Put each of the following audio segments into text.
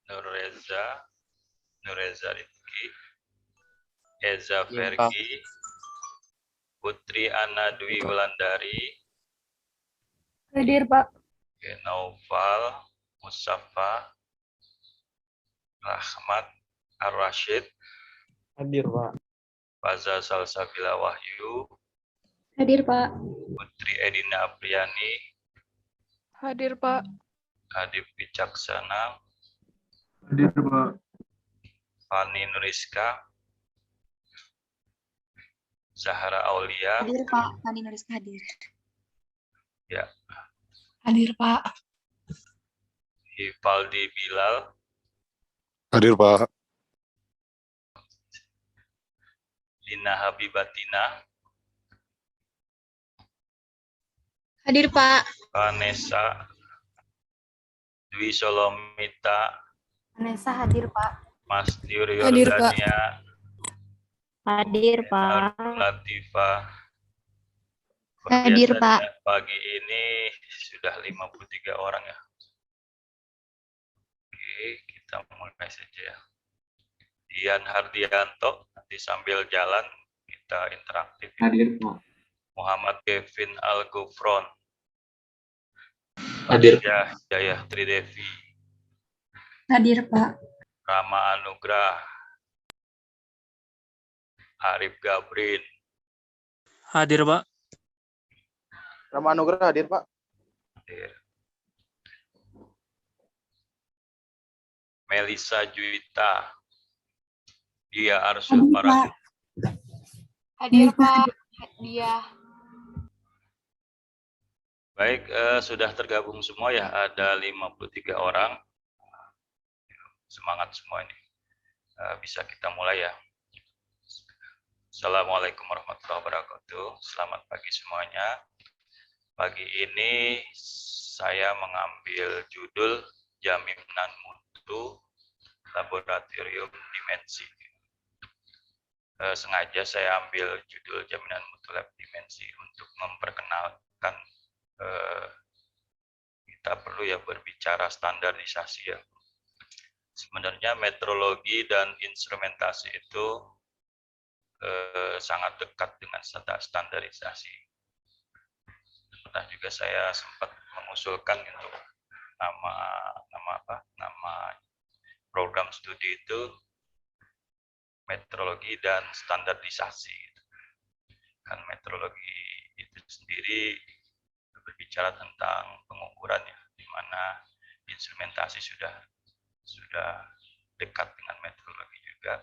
Nurreza, Nurreza Rizky, Eza Iya, Pak. Vergi, Putri Ana Dwi Wulandari, Hadir, Pak. Naufal Musafa, Rahmat Ar-Rashid, Hadir, Pak. Faza Salsabila Wahyu, Hadir, Pak. Putri Edina Apriani, Hadir, Pak. Adip Wicaksana, Hadir, Pak. Fani Nuriska, Zahra Aulia, Hadir, Pak. Fani Nuriska hadir. ya, Hadir, Pak. Hifaldi Bilal, Hadir, Pak. Lina Habibatina, Hadir, Pak. Vanessa Dwi Solomita, Vanessa hadir, Pak. Mas Tiur Hadir, Pak. Yordania, Hadir, Pak. Latifah. Hadir, Pak. Pagi ini sudah 53 orang ya. Oke, kita mulai saja ya. Dian Hardianto, nanti sambil jalan kita interaktif. Hadir, Pak. Muhammad Kevin Al-Gufron, Hadir. Jaya Tridevi, Hadir, Pak. Rama Anugrah, Arif Gabrin, Hadir, Pak. Rama Anugrah hadir, Pak. hadir. Melisa Juwita, Dia Arsul Hadir, Parang, Pak. Hadir, Pak. Dia. Baik, sudah tergabung semua ya, ada 53 orang. Semangat semua ini. Bisa kita mulai ya. Assalamualaikum warahmatullahi wabarakatuh. Selamat pagi semuanya. Pagi ini saya mengambil judul Jaminan Mutu Laboratorium Dimensi. Sengaja saya ambil judul Jaminan Mutu Lab Dimensi untuk memperkenalkan kita perlu ya berbicara standarisasi ya. Sebenarnya metrologi dan instrumentasi itu sangat dekat dengan standarisasi. Pernah juga saya sempat mengusulkan untuk nama program studi itu metrologi dan standarisasi. Kan metrologi itu sendiri berbicara tentang pengukuran ya, di mana instrumentasi sudah dekat dengan metrologi juga.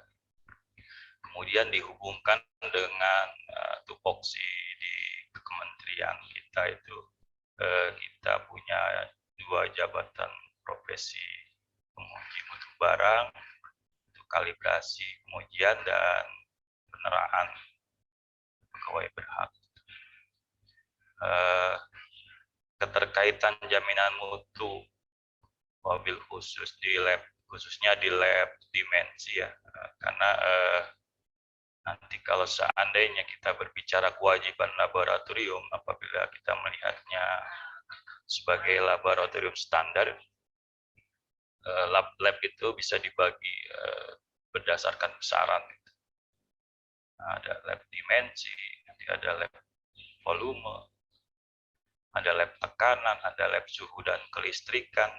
Kemudian dihubungkan dengan tupoksi di kementerian kita itu kita punya 2 jabatan profesi penguji mutu barang untuk kalibrasi pengujian dan peneraan pegawai berhak. Keterkaitan jaminan mutu mobil khusus di lab, khususnya di lab dimensi ya, karena nanti kalau seandainya kita berbicara kewajiban laboratorium, apabila kita melihatnya sebagai laboratorium standar, lab itu bisa dibagi berdasarkan besaran. Ada lab dimensi, nanti ada lab volume, ada lab tekanan, ada lab suhu dan kelistrikan.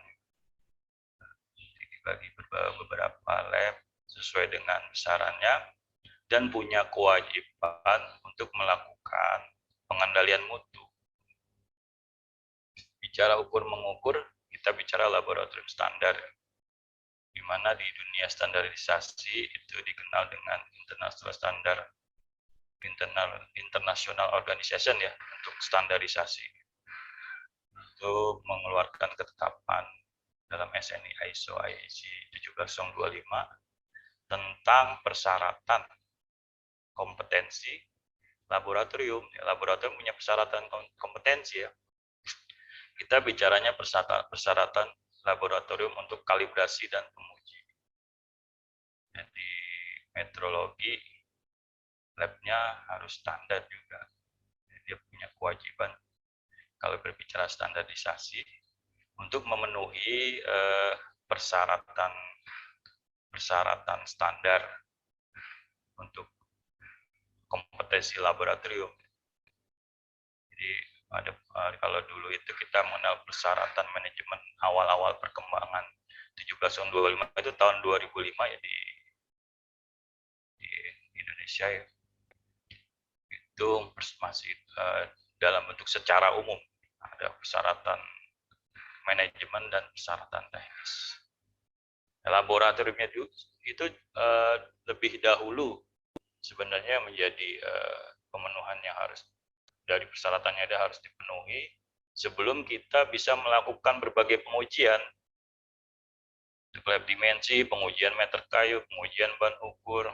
Dibagi beberapa lab sesuai dengan besarannya dan punya kewajiban untuk melakukan pengendalian mutu. Bicara ukur mengukur, kita bicara laboratorium standar, di mana di dunia standarisasi itu dikenal dengan international standard, international organization ya, untuk standarisasi. Itu mengeluarkan ketetapan dalam SNI ISO IEC 17025 tentang persyaratan kompetensi laboratorium. Laboratorium punya persyaratan kompetensi ya. Kita bicaranya persyaratan laboratorium untuk kalibrasi dan penguji. Jadi metrologi labnya harus standar juga. Jadi, dia punya kewajiban kalau berbicara standarisasi untuk memenuhi persyaratan standar untuk kompetensi laboratorium. Jadi kalau dulu itu kita mengenal persyaratan manajemen awal-awal perkembangan 17/25 itu tahun 2005 ya di Indonesia ya. Itu masih dalam bentuk secara umum ada persyaratan manajemen dan persyaratan teknis. Laboratoriumnya itu lebih dahulu sebenarnya menjadi pemenuhan yang harus dari persyaratannya harus dipenuhi sebelum kita bisa melakukan berbagai pengujian untuk lab dimensi, pengujian meter kayu, pengujian ban ukur.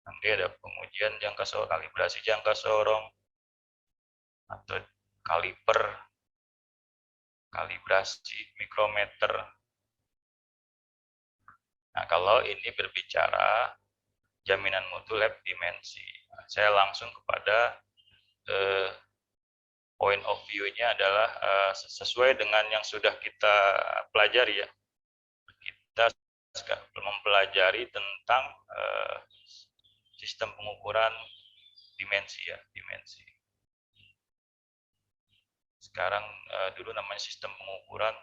Nanti ada pengujian jangka sorong, kalibrasi jangka sorong, atau kaliper, kalibrasi mikrometer. Nah, kalau ini berbicara jaminan mutu lab dimensi, saya langsung kepada point of view-nya adalah sesuai dengan yang sudah kita pelajari ya. Kita mempelajari tentang sistem pengukuran dimensi ya, dimensi. Sekarang dulu namanya sistem pengukuran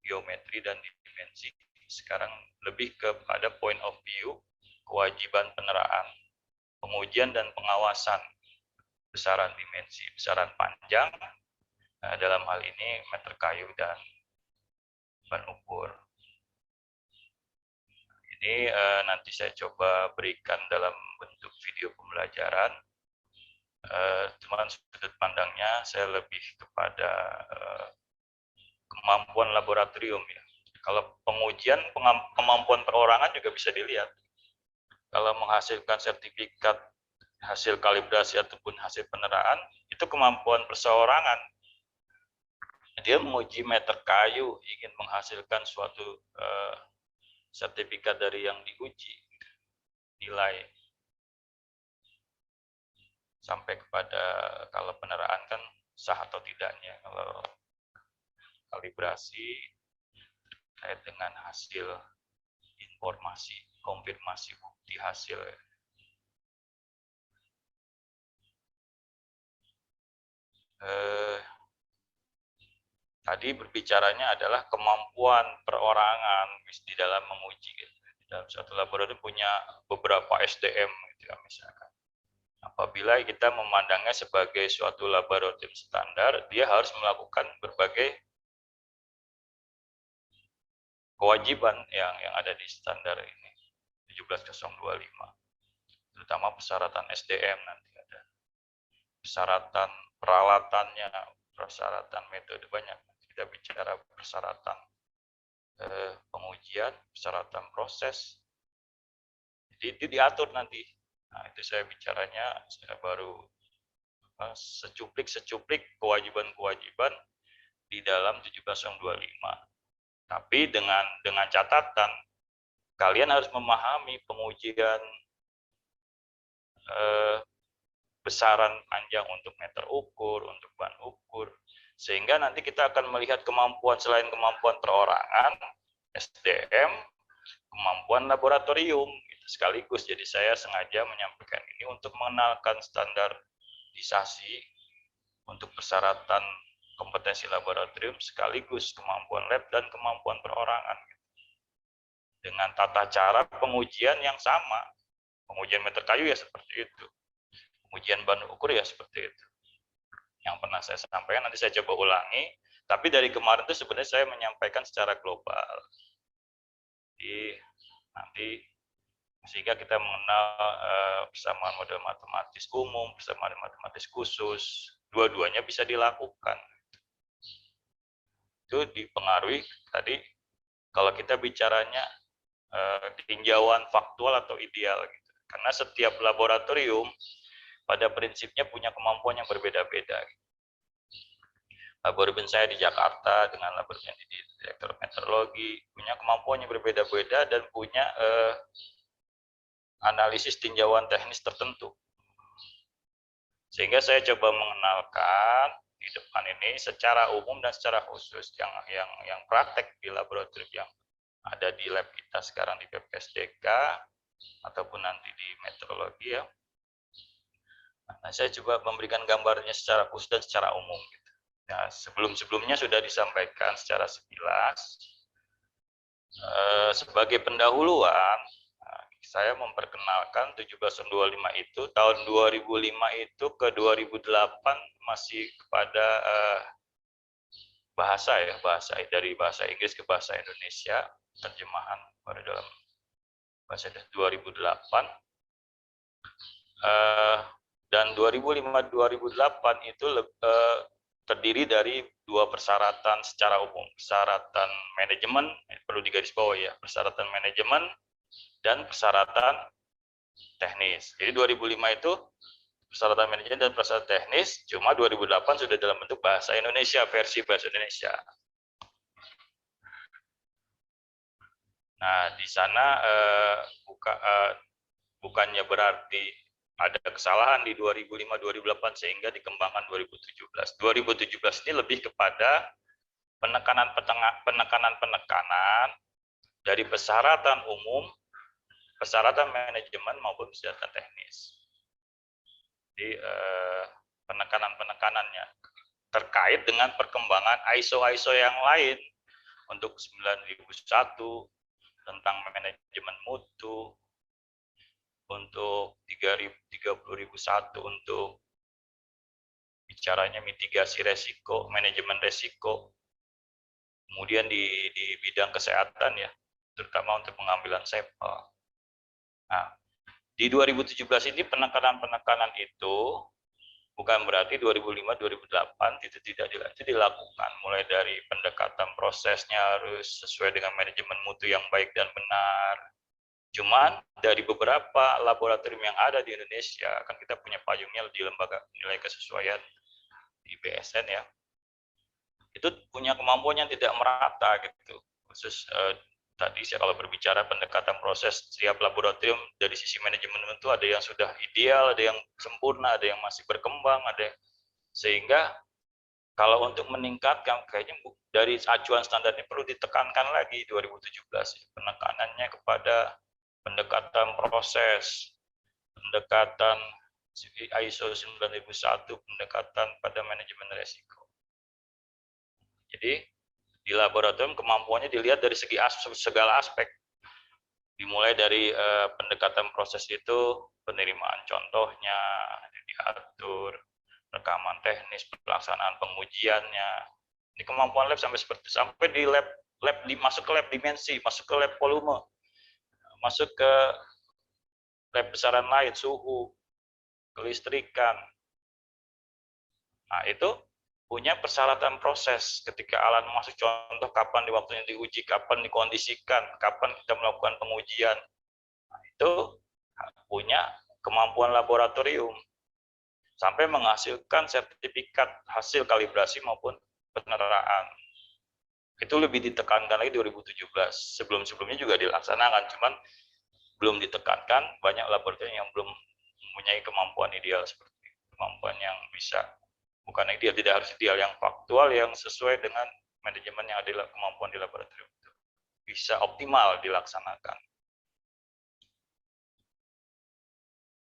geometri dan dimensi. Sekarang lebih kepada point of view, kewajiban peneraan, pengujian dan pengawasan besaran dimensi, besaran panjang, dalam hal ini meter kayu dan ban ukur. Ini nanti saya coba berikan dalam bentuk video pembelajaran. Cuman sudut pandangnya saya lebih kepada kemampuan laboratorium ya. Kalau pengujian kemampuan perorangan juga bisa dilihat. Kalau menghasilkan sertifikat hasil kalibrasi ataupun hasil peneraan, itu kemampuan perseorangan. Dia menguji meter kayu, ingin menghasilkan suatu sertifikat dari yang diuji, nilai. Sampai kepada kalau peneraan kan sah atau tidaknya. Kalau kalibrasi terkait dengan hasil informasi, konfirmasi bukti hasil. Tadi berbicaranya adalah kemampuan perorangan di dalam menguji. Gitu. Di dalam suatu laboratorium punya beberapa SDM, gitu ya, misalkan. Apabila kita memandangnya sebagai suatu laboratorium standar, dia harus melakukan berbagai kewajiban yang ada di standar ini 17025, terutama persyaratan SDM nanti ada persyaratan peralatannya, persyaratan metode, banyak kita bicara persyaratan pengujian, persyaratan proses, jadi itu diatur nanti. Nah, itu saya bicaranya saya baru secuplik kewajiban-kewajiban di dalam 17025. Tapi dengan catatan kalian harus memahami pengujian besaran panjang untuk meter ukur, untuk ban ukur, sehingga nanti kita akan melihat kemampuan selain kemampuan perorangan, SDM, kemampuan laboratorium gitu, sekaligus. Jadi saya sengaja menyampaikan ini untuk mengenalkan standarisasi untuk persyaratan kompetensi laboratorium sekaligus kemampuan lab dan kemampuan perorangan gitu. Dengan tata cara pengujian yang sama. Pengujian meter kayu ya seperti itu. Pengujian ban ukur ya seperti itu. Yang pernah saya sampaikan, nanti saya coba ulangi. Tapi dari kemarin itu sebenarnya saya menyampaikan secara global. Jadi nanti sehingga kita mengenal persamaan model matematis umum, persamaan matematis khusus, dua-duanya bisa dilakukan. Itu dipengaruhi tadi kalau kita bicaranya tinjauan faktual atau ideal gitu. Karena setiap laboratorium pada prinsipnya punya kemampuan yang berbeda-beda. Laboratorium saya di Jakarta dengan laboratorium di Direktur Meteorologi punya kemampuan yang berbeda-beda dan punya analisis tinjauan teknis tertentu. Sehingga saya coba mengenalkan di depan ini secara umum dan secara khusus yang praktek di laboratorium yang ada di lab kita sekarang di PPSDK ataupun nanti di meteorologi ya. Nah, saya coba memberikan gambarnya secara khusus dan secara umum. Gitu. Nah, sebelumnya sudah disampaikan secara sekilas. Sebagai pendahuluan, saya memperkenalkan 1725 itu tahun 2005 itu ke 2008 masih kepada bahasa dari bahasa Inggris ke bahasa Indonesia, terjemahan pada dalam bahasa 2008. Dan 2005-2008 itu terdiri dari dua persyaratan secara umum, persyaratan manajemen, perlu digarisbawahi ya, persyaratan manajemen dan persyaratan teknis. Jadi 2005 itu persyaratan manajemen dan persyaratan teknis, cuma 2008 sudah dalam bentuk bahasa Indonesia, versi bahasa Indonesia. Nah, di sana bukannya berarti ada kesalahan di 2005-2008 sehingga dikembangkan 2017. 2017 ini lebih kepada penekanan dari persyaratan umum, persyaratan manajemen maupun persyaratan teknis. Jadi penekanan-penekanannya terkait dengan perkembangan ISO yang lain untuk 9001 tentang manajemen mutu, untuk 30.001 untuk bicaranya mitigasi resiko, manajemen resiko. Kemudian di bidang kesehatan ya, terutama untuk pengambilan sampel. Nah, di 2017 ini penekanan itu bukan berarti 2005-2008 itu tidak dilakukan. Mulai dari pendekatan prosesnya harus sesuai dengan manajemen mutu yang baik dan benar. Cuman dari beberapa laboratorium yang ada di Indonesia, kan kita punya payungnya di Lembaga Nilai Kesesuaian di BSN ya, itu punya kemampuan yang tidak merata gitu. Khusus tadi saya kalau berbicara pendekatan proses setiap laboratorium dari sisi manajemen itu ada yang sudah ideal, ada yang sempurna, ada yang masih berkembang, sehingga kalau untuk meningkatkan kayaknya dari acuan standar ini perlu ditekankan lagi 2017 penekanannya kepada pendekatan proses, pendekatan ISO 9001, pendekatan pada manajemen resiko. Jadi di laboratorium kemampuannya dilihat dari segala aspek. Dimulai dari pendekatan proses itu, penerimaan contohnya diatur, rekaman teknis, pelaksanaan pengujiannya. Ini kemampuan lab sampai di lab masuk ke lab dimensi, masuk ke lab volume, masuk ke lab besaran lain, suhu, kelistrikan. Nah, itu punya persyaratan proses ketika alat masuk contoh, kapan di waktunya diuji, kapan dikondisikan, kapan kita melakukan pengujian. Nah, itu punya kemampuan laboratorium sampai menghasilkan sertifikat hasil kalibrasi maupun peneraan. Itu lebih ditekankan lagi 2017. Sebelum-sebelumnya juga dilaksanakan, cuman belum ditekankan, banyak laboratorium yang belum mempunyai kemampuan ideal seperti itu. Kemampuan yang bisa, bukan ideal, tidak harus ideal, yang faktual, yang sesuai dengan manajemen yang ada kemampuan di laboratorium itu. Bisa optimal dilaksanakan.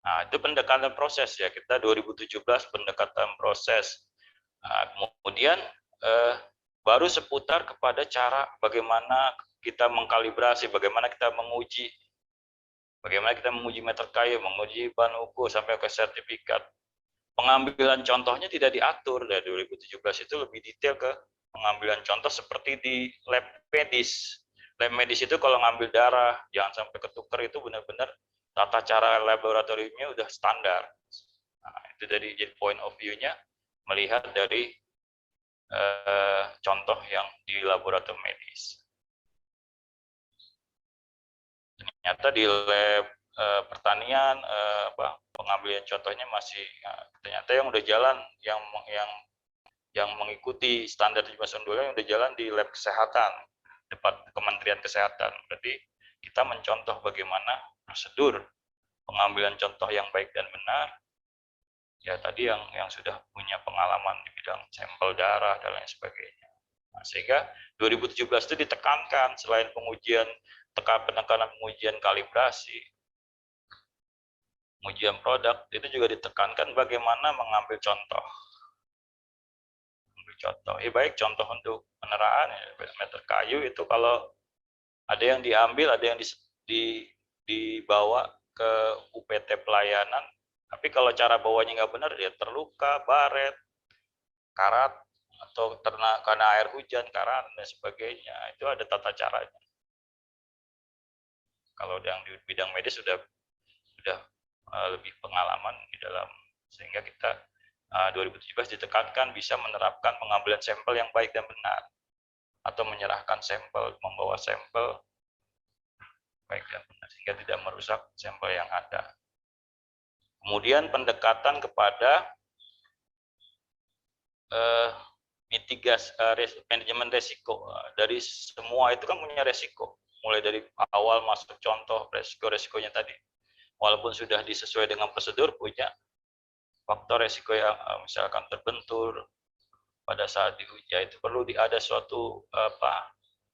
Nah, itu pendekatan proses ya, kita 2017 pendekatan proses. Nah, kemudian baru seputar kepada cara bagaimana kita mengkalibrasi, bagaimana kita menguji meter kayu, menguji bahan ukur sampai ke sertifikat. Pengambilan contohnya tidak diatur. Dari 2017 itu lebih detail ke pengambilan contoh seperti di lab medis. Lab medis itu kalau ngambil darah, jangan sampai ketukar, itu benar-benar tata cara laboratoriumnya udah standar. Nah, itu jadi point of view-nya melihat dari contoh yang di laboratorium medis. Ternyata di lab pertanian pengambilan contohnya masih ternyata yang udah jalan, yang mengikuti standar 1792 yang udah jalan di lab kesehatan depan Kementerian Kesehatan. Berarti kita mencontoh bagaimana prosedur pengambilan contoh yang baik dan benar, Ya tadi yang sudah punya pengalaman di bidang sampel darah dan lain sebagainya. Nah, sehingga 2017 itu ditekankan selain penekanan pengujian kalibrasi, pengujian produk, itu juga ditekankan bagaimana mengambil contoh. Baik contoh untuk peneraan meter kayu itu kalau ada yang diambil, ada yang dibawa ke UPT pelayanan, tapi kalau cara bawanya nggak benar, dia terluka, baret, karat, atau karena air hujan, karat, dan sebagainya. Itu ada tata caranya. Kalau yang di bidang medis sudah lebih pengalaman di dalam, sehingga kita 2017 ditekankan bisa menerapkan pengambilan sampel yang baik dan benar, atau menyerahkan sampel, membawa sampel baik dan benar, sehingga tidak merusak sampel yang ada. Kemudian pendekatan kepada mitigasi manajemen resiko. Dari semua itu kan punya resiko, mulai dari awal masuk contoh resiko-resikonya tadi. Walaupun sudah disesuai dengan prosedur, punya faktor resiko yang misalkan terbentur pada saat diuji, itu perlu ada suatu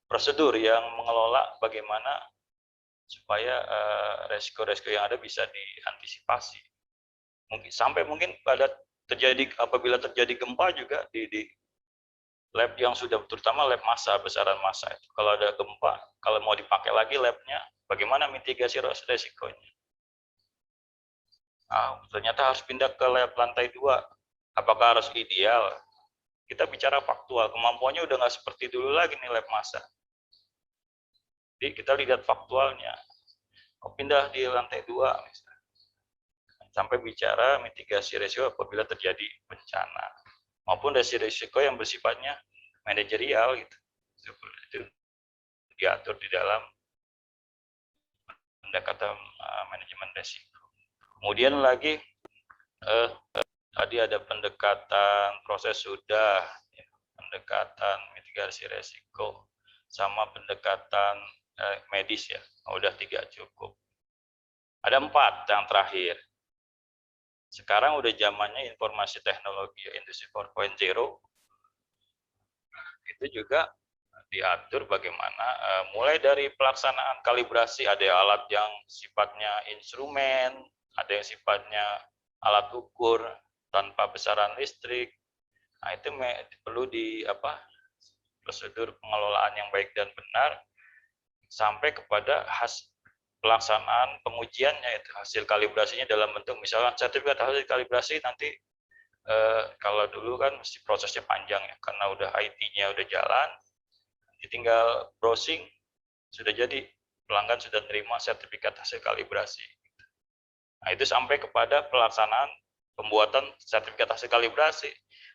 prosedur yang mengelola bagaimana supaya resiko-resiko yang ada bisa diantisipasi. Mungkin apabila terjadi gempa juga di lab yang sudah, terutama lab massa, besaran massa itu, kalau ada gempa, kalau mau dipakai lagi labnya, bagaimana mitigasi resikonya? Ternyata harus pindah ke lab lantai 2. Apakah harus ideal? Kita bicara faktual, kemampuannya udah nggak seperti dulu lagi nih lab massa. Jadi kita lihat faktualnya. Pindah di lantai 2 misalnya. Sampai bicara mitigasi risiko apabila terjadi bencana, maupun risiko yang bersifatnya manajerial gitu. Itu diatur di dalam pendekatan manajemen risiko. Kemudian lagi tadi ada pendekatan proses sudah, pendekatan mitigasi risiko, sama pendekatan medis ya. Udah 3 cukup. Ada 4 yang terakhir. Sekarang udah zamannya informasi teknologi industri 4.0, itu juga diatur bagaimana mulai dari pelaksanaan kalibrasi, ada alat yang sifatnya instrumen, ada yang sifatnya alat ukur tanpa besaran listrik. Nah, itu perlu prosedur pengelolaan yang baik dan benar sampai kepada pelaksanaan pengujiannya, itu hasil kalibrasinya dalam bentuk misalnya sertifikat hasil kalibrasi. Nanti kalau dulu kan mesti prosesnya panjang ya, karena udah IT-nya udah jalan, tinggal browsing sudah jadi, pelanggan sudah terima sertifikat hasil kalibrasi. Nah, itu sampai kepada pelaksanaan pembuatan sertifikat hasil kalibrasi,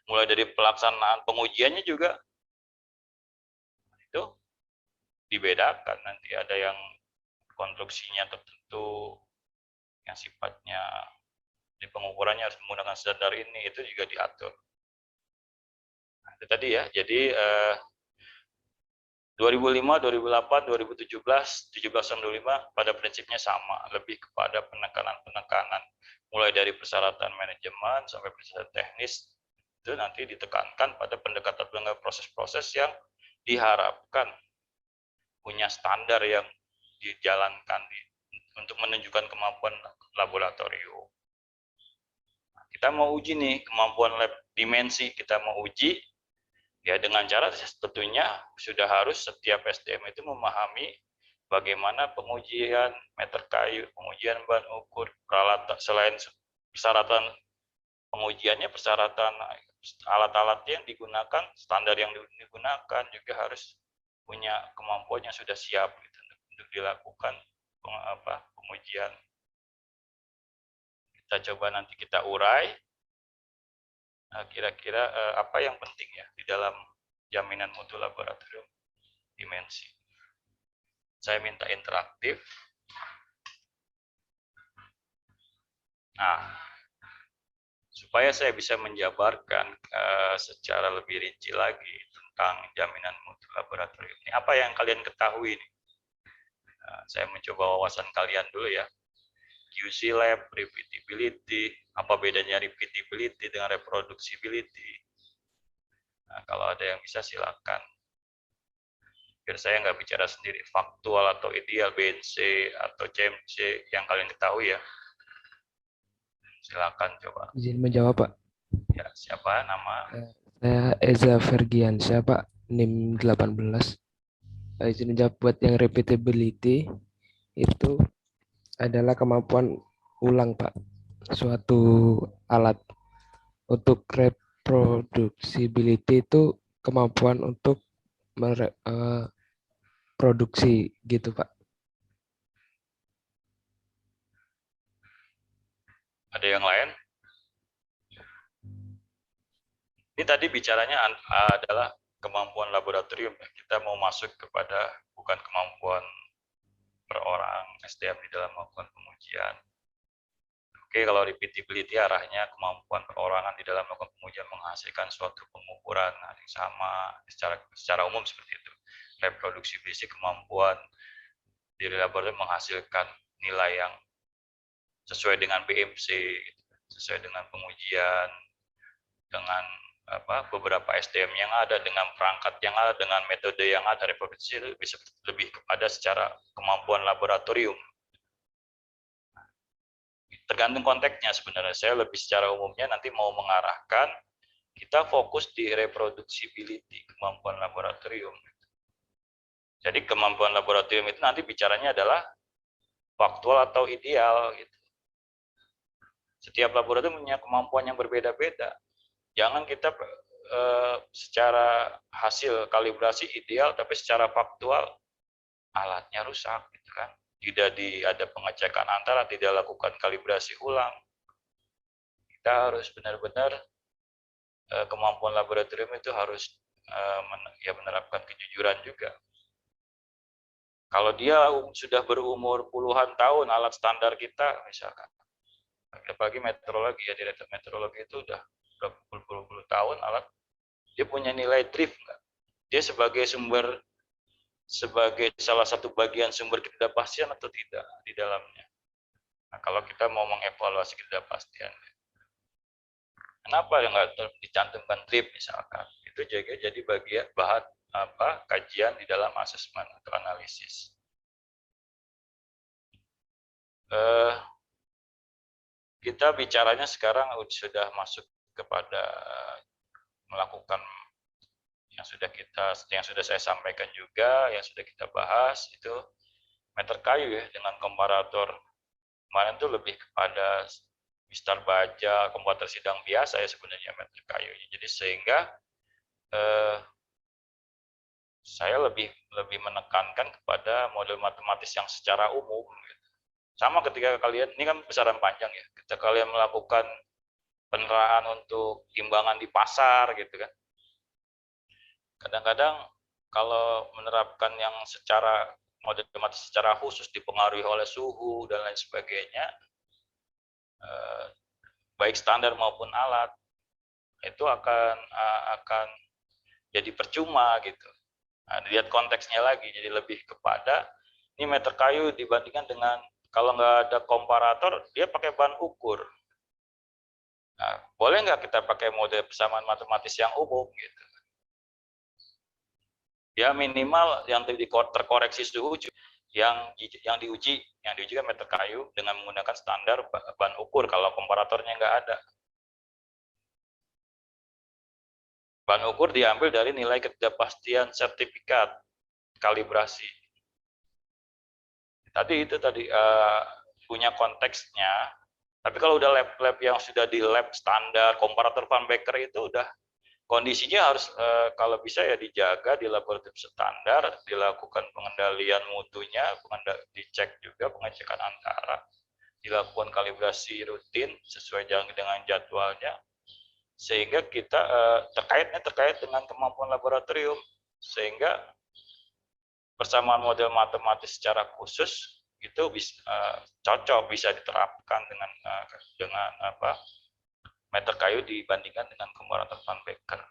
mulai dari pelaksanaan pengujiannya juga itu dibedakan. Nanti ada yang konstruksinya tertentu, yang sifatnya di pengukurannya harus menggunakan standar ini, itu juga diatur. Nah, itu tadi ya. Jadi 2005, 2008, 2017, 17-25 pada prinsipnya sama, lebih kepada penekanan-penekanan, mulai dari persyaratan manajemen sampai persyaratan teknis, itu nanti ditekankan pada pendekatan proses-proses yang diharapkan punya standar yang dijalankan untuk menunjukkan kemampuan laboratorium. Nah, kita mau uji nih kemampuan lab dimensi, kita mau uji ya dengan cara tentunya sudah harus setiap SDM itu memahami bagaimana pengujian meter kayu, pengujian bahan ukur, peralatan, selain persyaratan pengujiannya, persyaratan alat-alat yang digunakan, standar yang digunakan juga harus punya kemampuan yang sudah siap gitu, untuk dilakukan pengujian. Kita coba nanti kita urai kira-kira apa yang penting ya di dalam jaminan mutu laboratorium dimensi. Saya minta interaktif. Nah, supaya saya bisa menjabarkan secara lebih rinci lagi tentang jaminan mutu laboratorium ini, apa yang kalian ketahui nih? Saya mencoba wawasan kalian dulu ya. QC lab, repeatability, apa bedanya repeatability dengan reproducibility. Nah, kalau ada yang bisa silakan. Biar saya nggak bicara sendiri faktual atau ideal, BNC atau CMC yang kalian ketahui ya. Silakan coba. Izin menjawab, Pak. Ya, siapa nama? Saya Eza Fergiansyah, Pak. NIM 18. Izin menjawab buat yang repeatability itu adalah kemampuan ulang, Pak. Suatu alat. Untuk reproducibility itu kemampuan untuk produksi gitu, Pak. Ada yang lain? Ini tadi bicaranya adalah kemampuan laboratorium. Kita mau masuk kepada bukan kemampuan per orang SDM di dalam melakukan pengujian. Oke, kalau repeatability arahnya kemampuan perorangan di dalam melakukan pengujian menghasilkan suatu pengukuran yang sama secara umum seperti itu. Reproducibility kemampuan di laboratorium menghasilkan nilai yang sesuai dengan BMC, sesuai dengan pengujian, dengan beberapa SDM yang ada, dengan perangkat yang ada, dengan metode yang ada. Reproduksi bisa lebih kepada secara kemampuan laboratorium. Tergantung konteksnya sebenarnya. Saya lebih secara umumnya nanti mau mengarahkan kita fokus di reproducibility, kemampuan laboratorium. Jadi kemampuan laboratorium itu nanti bicaranya adalah faktual atau ideal. Gitu. Setiap laboratorium punya kemampuan yang berbeda-beda. Jangan kita secara hasil kalibrasi ideal, tapi secara faktual alatnya rusak, gitu kan? Tidak ada pengecekan antara, tidak lakukan kalibrasi ulang. Kita harus benar-benar kemampuan laboratorium itu harus menerapkan kejujuran juga. Kalau dia sudah berumur puluhan tahun, alat standar kita misalkan, apalagi meteorologi ya, direktur meteorologi itu udah berpuluh-puluh tahun alat, dia punya nilai drift nggak? Dia sebagai salah satu bagian sumber ketidakpastian atau tidak di dalamnya. Nah, kalau kita mau mengevaluasi ketidakpastian, kenapa nggak dicantumkan drift misalkan? Itu jadi bagian bahan kajian di dalam asesmen atau analisis. Kita bicaranya sekarang sudah masuk kepada melakukan yang sudah saya sampaikan juga, yang sudah kita bahas itu meter kayu ya, dengan komparator kemarin itu lebih kepada mistar baja, komputer sidang biasa ya sebenarnya meter kayu. Jadi sehingga saya lebih menekankan kepada model matematis yang secara umum. Gitu. Sama ketika kalian, ini kan besaran panjang ya, ketika kalian melakukan penerahan untuk timbangan di pasar gitu kan. Kadang-kadang kalau menerapkan yang secara model matematis secara khusus dipengaruhi oleh suhu dan lain sebagainya, baik standar maupun alat, itu akan jadi percuma gitu. Nah, dilihat konteksnya lagi, jadi lebih kepada ini meter kayu dibandingkan dengan kalau nggak ada komparator, dia pakai bahan ukur. Nah, boleh nggak kita pakai model persamaan matematis yang umum gitu? Ya minimal yang terkoreksi suhu yang diuji kan meter kayu dengan menggunakan standar bahan ukur kalau komparatornya nggak ada. Bahan ukur diambil dari nilai ketidakpastian sertifikat kalibrasi. Tadi punya konteksnya. Tapi kalau udah lab yang sudah di lab standar, komparator Van Becker itu udah kondisinya harus kalau bisa ya dijaga di laboratorium standar, dilakukan pengendalian mutunya, dicek juga pengecekan antara, dilakukan kalibrasi rutin sesuai dengan jadwalnya, sehingga kita terkait dengan kemampuan laboratorium, sehingga persamaan model matematis secara khusus itu cocok bisa diterapkan dengan meter kayu dibandingkan dengan komparator Van Becker.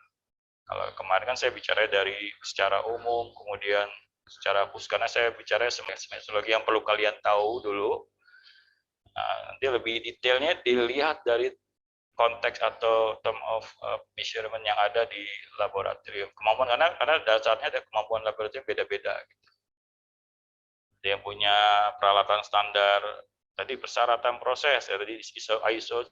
Kalau kemarin kan saya bicara dari secara umum, kemudian secara khusus karena saya bicara metodologi yang perlu kalian tahu dulu. Nah, nanti lebih detailnya dilihat dari konteks atau term of measurement yang ada di laboratorium. Kemampuan karena dasarnya ada kemampuan laboratorium beda-beda. Gitu. Ada yang punya peralatan standar, tadi persyaratan proses, ya, tadi ISO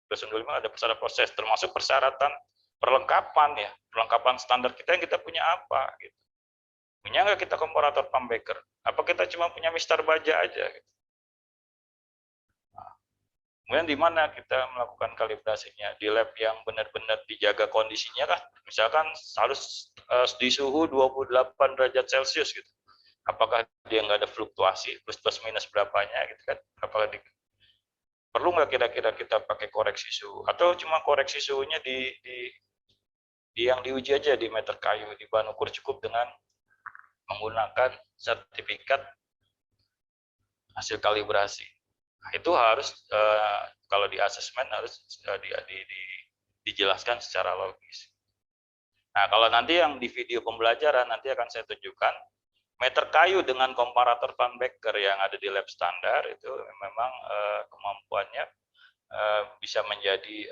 17025 ada persyaratan proses, termasuk persyaratan perlengkapan ya, perlengkapan standar kita yang kita punya apa? Gitu. Punya nggak kita komparator pump breaker? Apa kita cuma punya mistar baja aja? Gitu. Kemudian di mana kita melakukan kalibrasinya? Di lab yang benar-benar dijaga kondisinya kah? Misalkan harus di suhu 28 derajat Celcius gitu. Apakah dia nggak ada fluktuasi, plus minus berapanya gitu kan? Apakah perlu nggak kira-kira kita pakai koreksi suhu? Atau cuma koreksi suhunya di yang diuji aja di meter kayu, di bahan ukur cukup dengan menggunakan sertifikat hasil kalibrasi. Nah, itu harus kalau di asesmen harus dijelaskan secara logis. Nah, kalau nanti yang di video pembelajaran nanti akan saya tunjukkan meter kayu dengan komparator Van Becker yang ada di lab standar itu memang kemampuannya bisa menjadi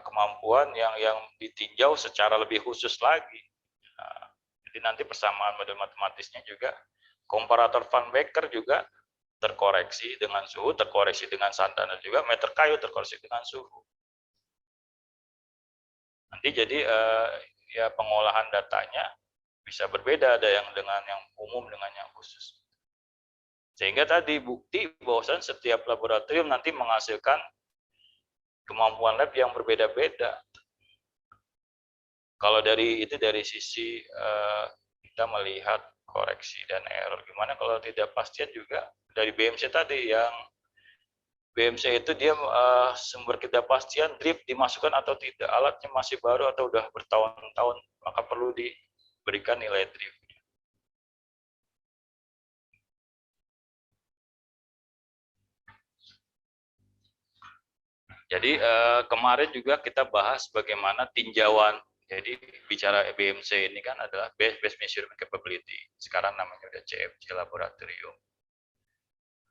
kemampuan yang ditinjau secara lebih khusus lagi. Nah, jadi nanti persamaan model matematisnya juga komparator Van Becker juga terkoreksi dengan suhu, terkoreksi dengan standar, dan juga meter kayu terkoreksi dengan suhu. Nanti jadi ya pengolahan datanya bisa berbeda, ada yang dengan yang umum dengan yang khusus. Sehingga tadi bukti bahwasan setiap laboratorium nanti menghasilkan kemampuan lab yang berbeda-beda. Kalau dari sisi kita melihat koreksi dan error. Gimana kalau tidak pastian juga dari BMC tadi yang BMC itu dia sumber ketidakpastian drift dimasukkan atau tidak, alatnya masih baru atau udah bertahun-tahun, maka perlu diberikan nilai drift. Jadi kemarin juga kita bahas bagaimana tinjauan. Jadi bicara BMC ini kan adalah Base Measurement Capability. Sekarang namanya udah CMC Laboratorium.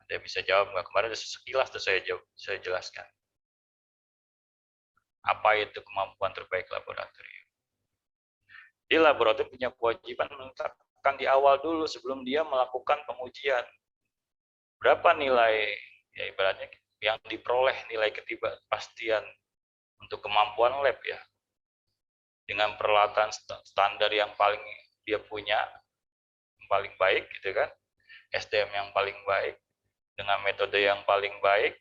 Ada bisa jawab nggak? Kemarin sekilas tuh saya jelaskan. Apa itu kemampuan terbaik laboratorium? Di laboratorium punya kewajiban menetapkan di awal dulu sebelum dia melakukan pengujian. Berapa nilai, ya ibaratnya yang diperoleh nilai ketidakpastian untuk kemampuan lab ya. Dengan peralatan standar yang paling dia punya, yang paling baik gitu kan, SDM yang paling baik, dengan metode yang paling baik,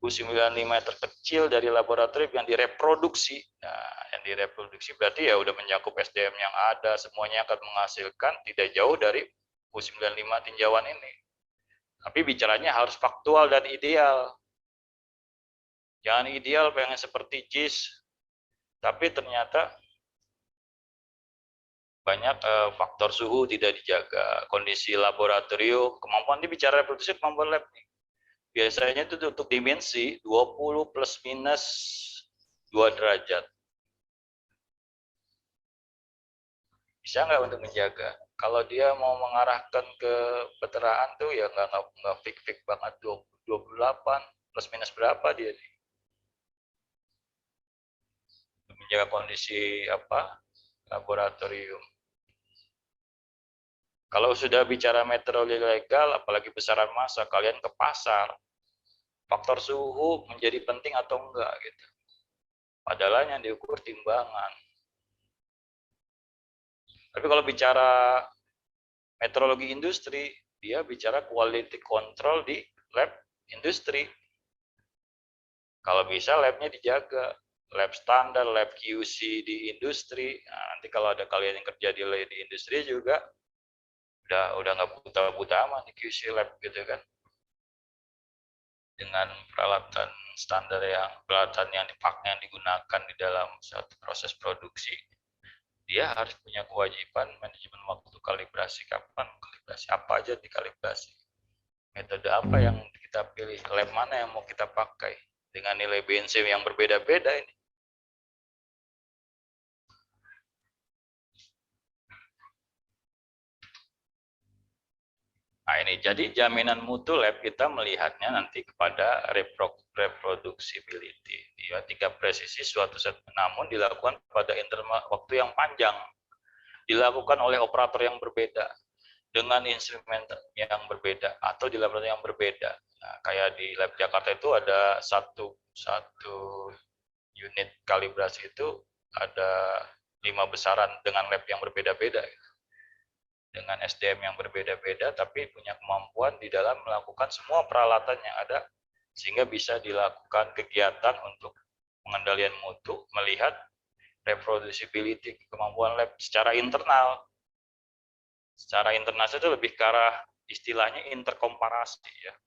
U95 terkecil dari laboratorium yang direproduksi. Nah, yang direproduksi berarti ya udah mencakup SDM yang ada, semuanya akan menghasilkan tidak jauh dari U95 tinjauan ini. Tapi bicaranya harus faktual dan ideal. Jangan ideal pengen seperti JIS, tapi ternyata banyak faktor suhu tidak dijaga, kondisi laboratorium, kemampuan bicara reproduksi kemampuan lab nih. Biasanya itu untuk dimensi 20 plus minus 2 derajat. Bisa nggak untuk menjaga? Kalau dia mau mengarahkan ke peteraan tuh ya nggak fix banget 28 plus minus berapa dia nih. Menjaga kondisi laboratorium. Kalau sudah bicara meteorologi legal, apalagi besaran massa, kalian ke pasar, faktor suhu menjadi penting atau enggak gitu. Padahal yang diukur timbangan. Tapi kalau bicara meteorologi industri, dia bicara quality control di lab industri. Kalau bisa labnya dijaga, lab standar, lab QC di industri. Nah, nanti kalau ada kalian yang kerja di industri juga, udah nggak buta-buta amat di QC lab gitu kan, dengan peralatan standar yang dipakai yang digunakan di dalam suatu proses produksi. Dia harus punya kewajiban manajemen waktu kalibrasi, kapan kalibrasi, apa aja dikalibrasi, metode apa yang kita pilih, lab mana yang mau kita pakai dengan nilai BNC yang berbeda-beda ini. Nah ini, jadi jaminan mutu lab kita melihatnya nanti kepada reproducibility. Ya, tingkat presisi suatu set, namun dilakukan pada interval waktu yang panjang. Dilakukan oleh operator yang berbeda, dengan instrumen yang berbeda, atau di laboratorium yang berbeda. Nah, kayak di lab Jakarta itu ada satu unit kalibrasi itu ada 5 besaran dengan lab yang berbeda-beda. Dengan SDM yang berbeda-beda, tapi punya kemampuan di dalam melakukan semua peralatan yang ada, sehingga bisa dilakukan kegiatan untuk pengendalian mutu, melihat reproducibility, kemampuan lab secara internal. Secara internal itu lebih ke arah istilahnya interkomparasi ya.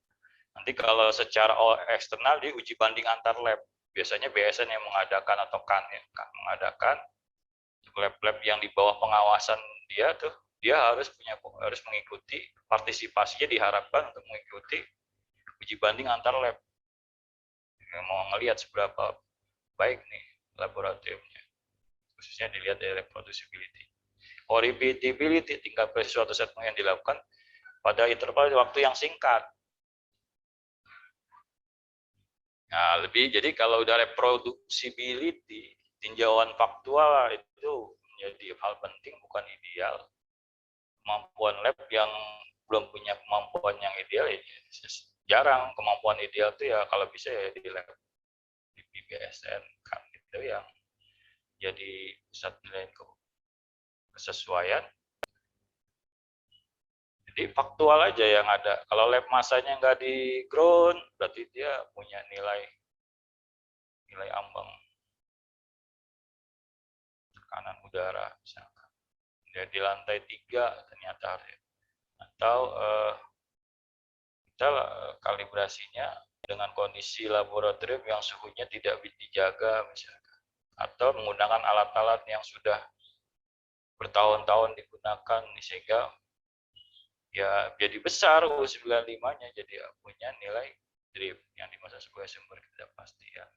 Nanti kalau secara eksternal di uji banding antar lab, biasanya BSN yang mengadakan atau kan mengadakan lab-lab yang di bawah pengawasan dia tuh, dia harus mengikuti, partisipasinya diharapkan untuk mengikuti uji banding antar lab. Mau ngelihat seberapa baik nih laboratoriumnya, khususnya dilihat dari reproducibility. Repeatability, tingkat presisi suatu set yang dilakukan pada interval waktu yang singkat. Nah, jadi kalau udah reproducibility, tinjauan faktual itu menjadi hal penting, bukan ideal. Kemampuan lab yang belum punya kemampuan yang ideal, ya jarang. Kemampuan ideal itu ya kalau bisa ya di lab di BSN kan, itu yang jadi pusat nilai kesesuaian. Jadi faktual aja yang ada. Kalau lab masanya nggak di ground, berarti dia punya nilai ambang tekanan udara misalkan. Dia di lantai 3 ternyata, atau kita kalibrasinya dengan kondisi laboratorium yang suhunya tidak dijaga misalkan, atau menggunakan alat-alat yang sudah bertahun-tahun digunakan sehingga ya jadi besar U95-nya, jadi punya nilai drift yang dimaksud sebagai sumber ketidakpastian.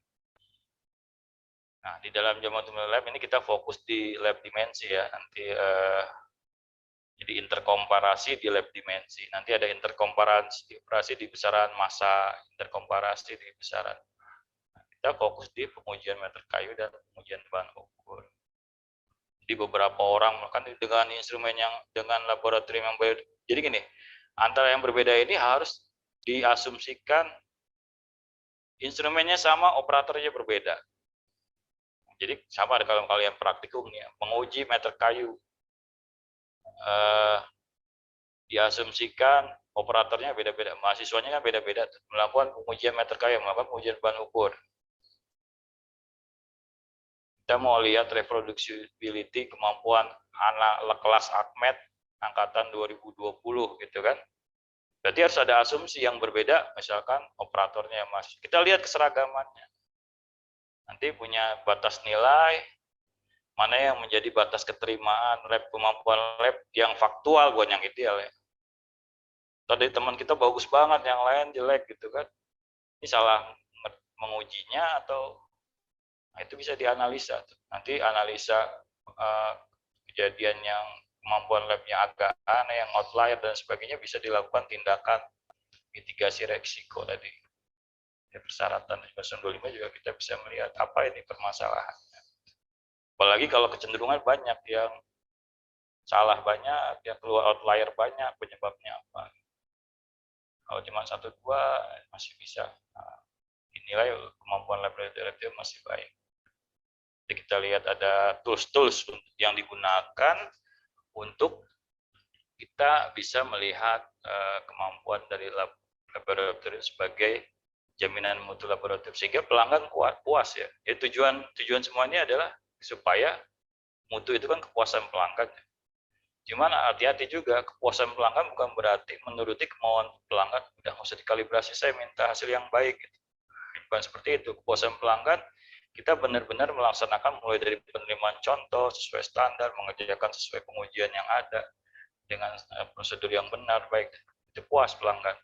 Nah, di dalam Jamaah Lab ini kita fokus di lab dimensi ya. Nanti jadi interkomparasi di lab dimensi. Nanti ada interkomparasi di besaran massa, interkomparasi di besaran. Nah, kita fokus di pengujian meter kayu dan pengujian bahan ukur. Jadi beberapa orang kan dengan instrumen yang dengan laboratorium yang berbeda. Jadi gini, antara yang berbeda ini harus diasumsikan instrumennya sama, operatornya berbeda. Jadi sama kalau kalian praktikumnya, menguji meter kayu, diasumsikan operatornya beda-beda, mahasiswanya kan beda-beda, melakukan pengujian meter kayu, melakukan pengujian bahan ukur. Kita mau lihat reproducibility, kemampuan anak kelas Ahmed angkatan 2020 gitu kan. Berarti harus ada asumsi yang berbeda, misalkan operatornya Mas. Kita lihat keseragamannya. Nanti punya batas nilai, mana yang menjadi batas keterimaan lab, kemampuan lab yang faktual, bukan yang ideal ya. Tadi teman kita bagus banget, yang lain jelek gitu kan. Ini salah mengujinya atau nah, itu bisa dianalisa. Nanti analisa kejadian yang kemampuan labnya agak aneh, yang outlier dan sebagainya, bisa dilakukan tindakan mitigasi resiko tadi. Ya, persyaratan 25 juga kita bisa melihat apa ini permasalahannya. Apalagi kalau kecenderungan banyak yang salah banyak, yang keluar outlier banyak, penyebabnya apa. Kalau cuma 1-2 masih bisa dinilai kemampuan laboratorium masih baik. Jadi kita lihat ada tools-tools yang digunakan untuk kita bisa melihat kemampuan dari laboratorium sebagai jaminan mutu laboratorium, sehingga pelanggan puas ya. Jadi tujuan semuanya adalah supaya mutu itu kan kepuasan pelanggan. Cuman hati-hati juga, kepuasan pelanggan bukan berarti menuruti kemauan pelanggan, udah nggak usah dikalibrasi, saya minta hasil yang baik. Bukan seperti itu. Kepuasan pelanggan, kita benar-benar melaksanakan mulai dari penerimaan contoh sesuai standar, mengerjakan sesuai pengujian yang ada dengan prosedur yang benar, baik. Itu puas pelanggan.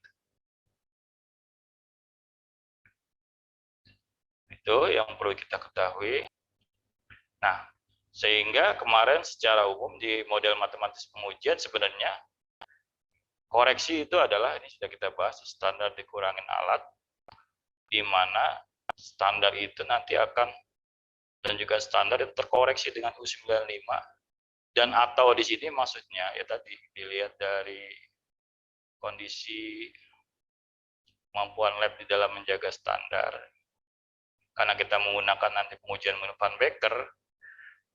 Itu yang perlu kita ketahui. Nah, sehingga kemarin secara umum di model matematis pengujian sebenarnya koreksi itu adalah, ini sudah kita bahas, standar dikurangin alat, di mana standar itu nanti akan, dan juga standar itu terkoreksi dengan U95. Dan atau di sini maksudnya ya tadi dilihat dari kondisi kemampuan lab di dalam menjaga standar. Karena kita menggunakan nanti pengujian Van Becker,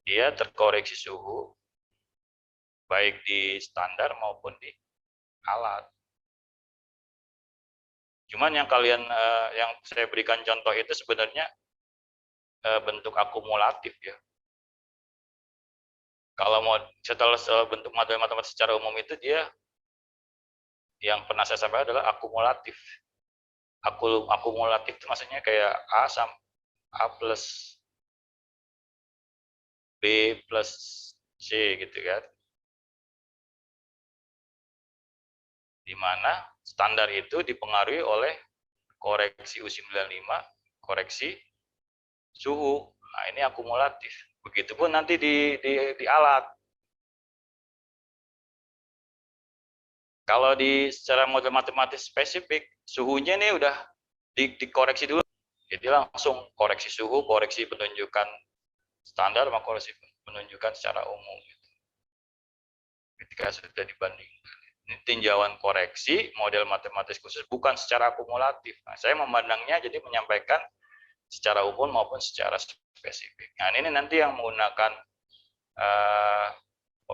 dia terkoreksi suhu baik di standar maupun di alat. Cuman yang yang saya berikan contoh itu sebenarnya bentuk akumulatif ya. Kalau mau setelah bentuk model matematik secara umum itu dia yang pernah saya sampaikan adalah akumulatif. Akumulatif itu maksudnya kayak A plus B plus C gitu kan. Di mana standar itu dipengaruhi oleh koreksi U95, koreksi suhu. Nah, ini akumulatif. Begitupun nanti di alat. Kalau secara model matematis spesifik, suhunya ini udah dikoreksi dulu. Jadi langsung koreksi suhu, koreksi penunjukan standar, sama koreksi penunjukan secara umum. Ketika sudah dibandingkan. Ini tinjauan koreksi model matematis khusus, bukan secara akumulatif. Nah, saya memandangnya jadi menyampaikan secara umum maupun secara spesifik. Nah, ini nanti yang menggunakan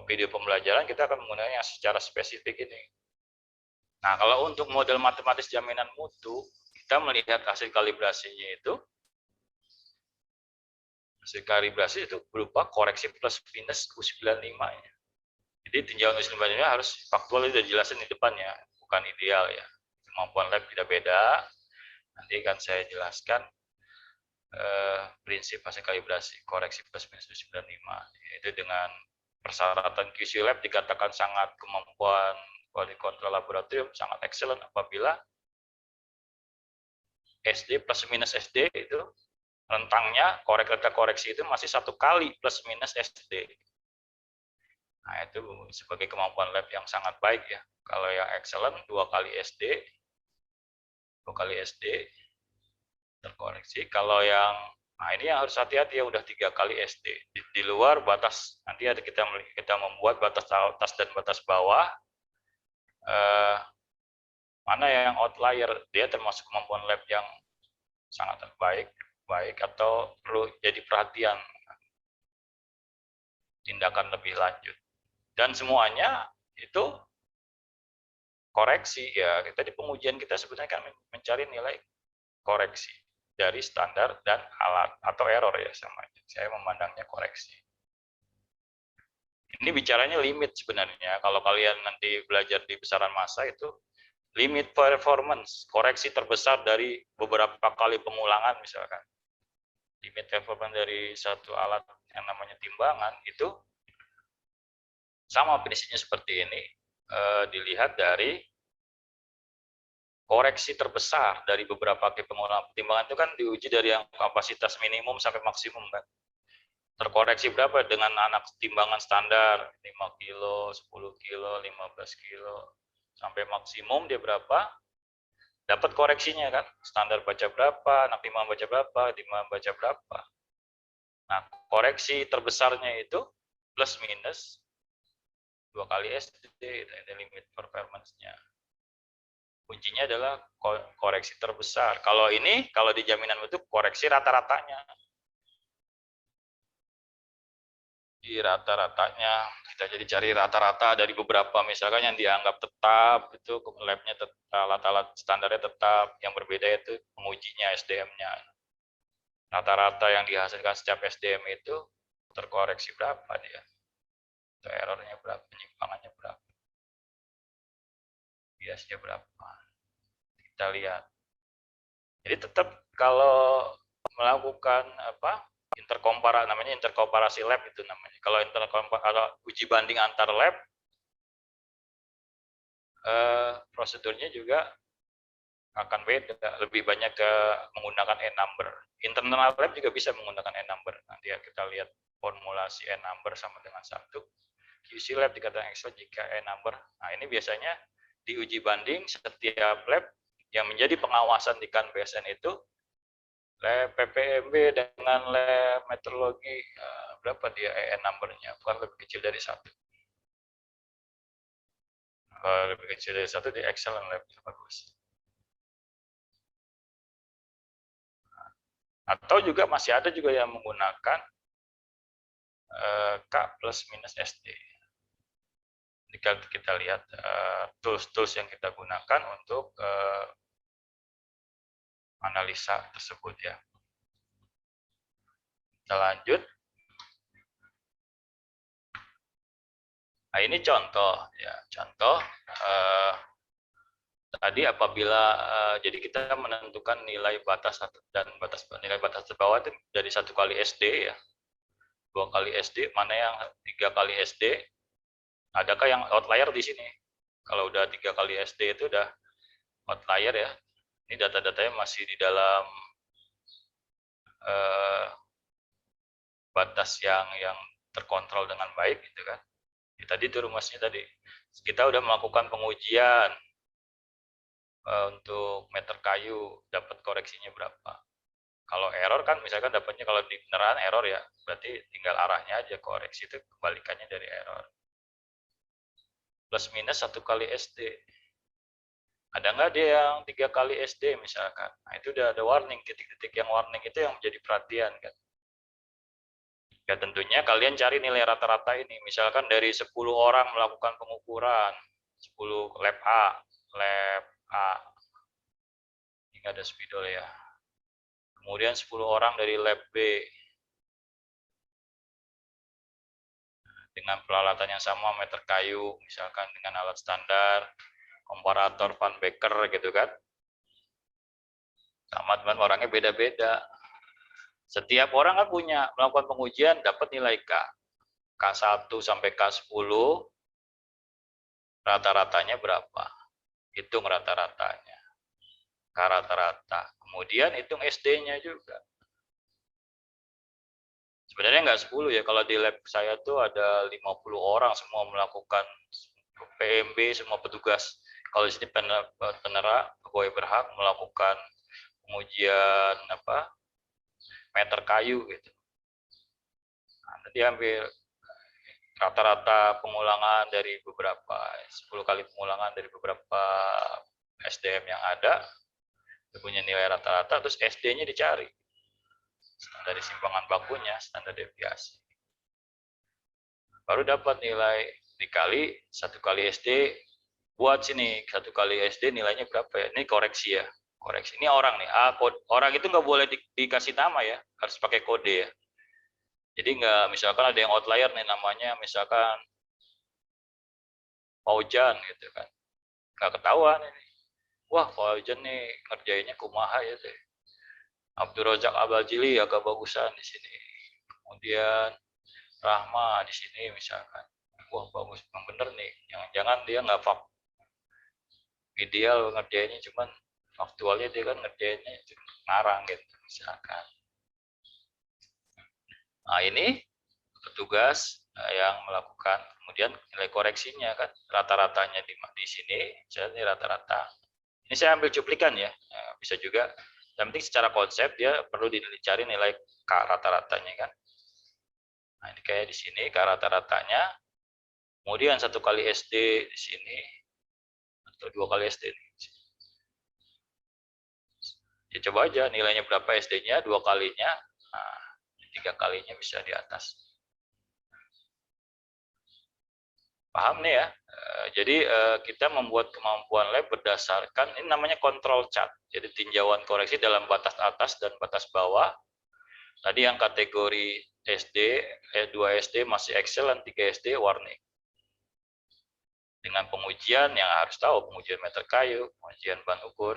video pembelajaran, kita akan menggunakan yang secara spesifik ini. Nah, kalau untuk model matematis jaminan mutu, kita melihat hasil kalibrasinya itu. Hasil kalibrasi itu berupa koreksi plus minus U95-nya. Jadi tinjauan U95 harus faktual, itu sudah jelasin di depannya, bukan ideal ya. Kemampuan lab tidak beda. Nanti akan saya jelaskan prinsip hasil kalibrasi koreksi plus minus U95, yaitu dengan persyaratan QC lab dikatakan sangat kemampuan quality control laboratorium sangat excellent apabila SD plus minus SD itu rentangnya koreksi itu masih 1 kali plus minus SD. Nah, itu sebagai kemampuan lab yang sangat baik ya. Kalau yang excellent 2 kali SD terkoreksi. Kalau yang, nah ini yang harus hati-hati ya, udah 3 kali SD. Di luar batas, nanti ada kita membuat batas atas dan batas bawah. Mana yang outlier, dia termasuk kemampuan lab yang sangat baik atau perlu jadi perhatian tindakan lebih lanjut. Dan semuanya itu koreksi ya. Kita di pengujian kita sebenarnya kan mencari nilai koreksi dari standar dan alat atau error ya, sama. Saya memandangnya koreksi. Ini bicaranya limit sebenarnya. Kalau kalian nanti belajar di besaran massa itu limit performance, koreksi terbesar dari beberapa kali pengulangan misalkan. Limit performance dari satu alat yang namanya timbangan itu sama prinsipnya seperti ini, dilihat dari koreksi terbesar dari beberapa kali pengulangan. Timbangan itu kan diuji dari yang kapasitas minimum sampai maksimum kan. Terkoreksi berapa dengan anak timbangan standar 5 kilo, 10 kilo, 15 kilo sampai maksimum dia berapa? Dapat koreksinya kan. Standar baca berapa, anak timbangan baca berapa, timbangan baca berapa. Nah, koreksi terbesarnya itu plus minus 2 kali SD, itu limit performance-nya. Kuncinya adalah koreksi terbesar. Kalau ini, kalau di jaminan mutu, koreksi rata-ratanya. Di rata-ratanya, kita jadi cari rata-rata dari beberapa, misalkan yang dianggap tetap, itu labnya alat-alat standarnya tetap, yang berbeda itu pengujinya, SDM-nya. Rata-rata yang dihasilkan setiap SDM itu terkoreksi berapa dia? Errornya berapa, penyimpangannya berapa, biasnya berapa, kita lihat. Jadi tetap kalau melakukan namanya interkomparasi lab itu namanya. Kalau uji banding antar lab, prosedurnya juga akan beda, lebih banyak ke menggunakan n-number. Internal lab juga bisa menggunakan n-number. Nanti ya kita lihat formulasi n-number sama dengan 1. QC lab dikatakan excellent jika n-number. Nah, ini biasanya diuji banding setiap lab yang menjadi pengawasan di KAN BSN itu lab PPMB dengan lab meteorologi, berapa dia EN number-nya, bukan lebih kecil dari 1. Kalau lebih kecil dari 1 di excellent lab, bagus. Atau juga masih ada juga yang menggunakan K plus minus SD. Jika kita lihat tools-tools yang kita gunakan untuk analisa tersebut ya. Kita lanjut. Nah, ini contoh ya, contoh tadi apabila jadi kita menentukan nilai batas dan nilai batas terbawah itu dari 1 kali SD ya, 2 kali SD, mana yang 3 kali SD, adakah yang outlier di sini? Kalau udah 3 kali SD itu udah outlier ya. Ini data-datanya masih di dalam batas yang terkontrol dengan baik gitu kan. Ya, tadi itu rumusnya tadi. Kita udah melakukan pengujian untuk meter kayu, dapat koreksinya berapa. Kalau error kan misalkan dapatnya kalau di beneran error ya, berarti tinggal arahnya aja, koreksi itu kebalikannya dari error. Plus minus 1 kali SD. Ada nggak dia yang 3 kali SD misalkan? Nah, itu udah ada warning, titik-titik yang warning itu yang menjadi perhatian kan. Ya tentunya kalian cari nilai rata-rata ini. Misalkan dari 10 orang melakukan pengukuran, 10 lab A. Ini nggak ada spidol ya. Kemudian 10 orang dari lab B. Dengan peralatan yang sama, meter kayu, misalkan dengan alat standar, komparator Van Becker gitu kan. Teman-teman orangnya beda-beda. Setiap orang kan punya melakukan pengujian dapat nilai K. K1 sampai K10 rata-ratanya berapa? Hitung rata-ratanya. K rata-rata. Kemudian hitung SD-nya juga. Sebenarnya nggak 10 ya, kalau di lab saya tuh ada 50 orang semua melakukan PMB, semua petugas. Kalau di sini penerak, pegawai berhak melakukan pengujian meter kayu gitu. Nah, nanti ambil rata-rata pengulangan dari beberapa 10 kali pengulangan dari beberapa SDM yang ada, punya nilai rata-rata, terus SD-nya dicari. Standar simpangan bakunya, standar deviasi. Baru dapat nilai dikali 1 kali SD, buat sini 1 kali SD nilainya berapa ya? Ini koreksi ya. Koreksi. Ini orang nih. Orang itu nggak boleh dikasih nama ya, harus pakai kode ya. Jadi nggak, misalkan ada yang outlier nih namanya, misalkan Faujan gitu kan, nggak ketahuan ini. Wah Faujan nih ngerjainnya kumaha ya deh. Abdul Razak Abaljili agak bagusan di sini. Kemudian Rahma di sini misalkan. Wah bagus, memang bener nih. Jangan-jangan dia nggak ideal ngerjainnya, cuman faktualnya dia kan ngerjainnya ngarang gitu misalkan. Nah ini petugas yang melakukan, kemudian nilai koreksinya kan rata-ratanya di sini, jadi rata-rata. Ini saya ambil cuplikan ya, bisa juga. Yang penting secara konsep dia perlu dicari nilai K rata-ratanya kan. Nah ini kayak di sini K rata-ratanya, kemudian 1 kali SD di sini atau 2 kali SD ini. Ya coba aja nilainya berapa SD-nya, 2 kalinya, nah, 3 kalinya bisa di atas. Paham nih ya? Jadi kita membuat kemampuan lab berdasarkan, ini namanya control chart. Jadi tinjauan koreksi dalam batas atas dan batas bawah. Tadi yang kategori SD, 2 SD masih excellent, 3 SD warning. Dengan pengujian yang harus tahu, pengujian meter kayu, pengujian ban ukur.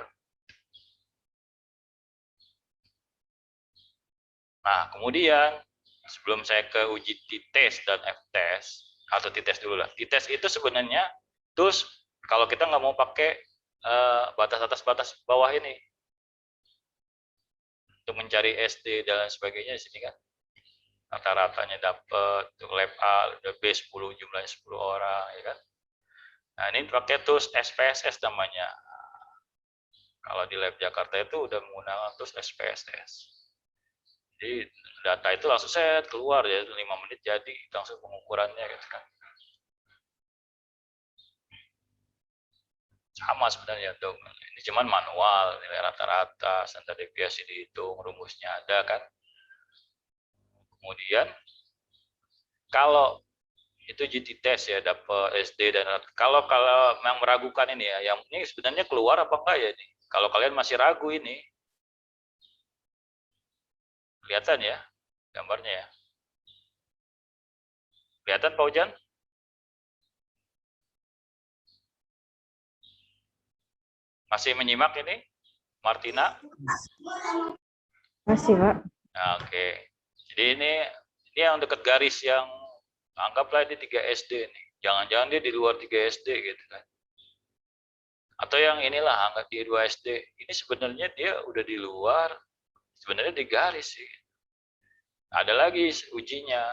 Nah, kemudian sebelum saya ke uji T-test dan F-test, atau T-test dulu lah. T-test itu sebenarnya terus kalau kita nggak mau pakai batas atas batas bawah ini untuk mencari SD dan sebagainya di sini kan. Rata-ratanya dapat untuk lab A, lab B 10, jumlahnya 10 orang ya kan. Nah, ini pakai tools SPSS namanya. Kalau di lab Jakarta itu udah menggunakan tools SPSS. Jadi data itu langsung set keluar ya, 5 menit jadi langsung pengukurannya gitu kan. Sama sebenarnya tuh. Ini cuman manual, nilai rata-rata, standar deviasi dihitung, rumusnya ada kan. Kemudian kalau itu GT test ya, dapat SD dan kalau yang meragukan ini ya, yang ini sebenarnya keluar apa enggak ya ini? Kalau kalian masih ragu ini, kelihatan ya gambarnya ya. Kelihatan Pak Ujan? Masih menyimak ini, Martina? Masih, Pak. Nah, oke. Jadi ini yang dekat garis yang anggaplah ini 3 SD nih. Jangan-jangan dia di luar 3 SD gitu kan. Atau yang inilah anggap di 2 SD. Ini sebenarnya dia udah di luar, sebenarnya di garis sih. Ada lagi ujinya,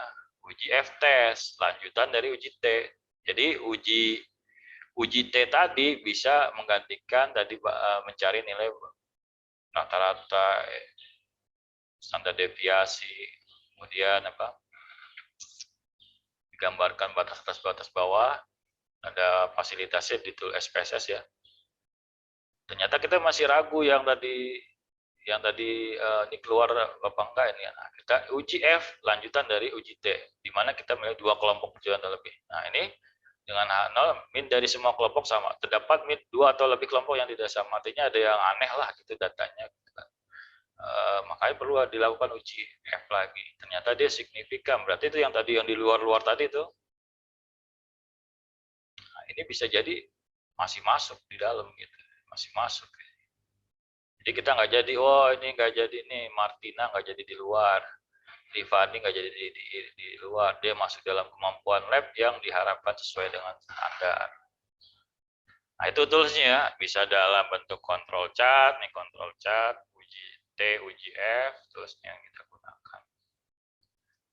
uji F-test, lanjutan dari uji T. Jadi uji T tadi bisa menggantikan tadi mencari nilai rata-rata, standar deviasi, kemudian apa? Digambarkan batas atas batas bawah, ada fasilitasnya di tool SPSS ya. Ternyata kita masih ragu yang tadi ini keluar apa enggak ini. Nah, kita uji F lanjutan dari uji T, di mana kita melihat 2 kelompok perjalanan atau lebih. Nah, ini dengan H0 min dari semua kelompok sama. Terdapat min 2 atau lebih kelompok yang tidak sama. Artinya ada yang aneh lah gitu datanya. Makanya perlu dilakukan uji F lagi. Ternyata dia signifikan. Berarti itu yang tadi yang di luar-luar tadi itu. Nah, ini bisa jadi masih masuk di dalam gitu. Masih masuk. Jadi kita nggak jadi, ini nggak jadi nih, Martina nggak jadi di luar, Rifani nggak jadi di luar, dia masuk dalam kemampuan lab yang diharapkan sesuai dengan standar. Nah itu toolsnya bisa dalam bentuk control chart, nih control chart, uji T, uji F, toolsnya yang kita gunakan.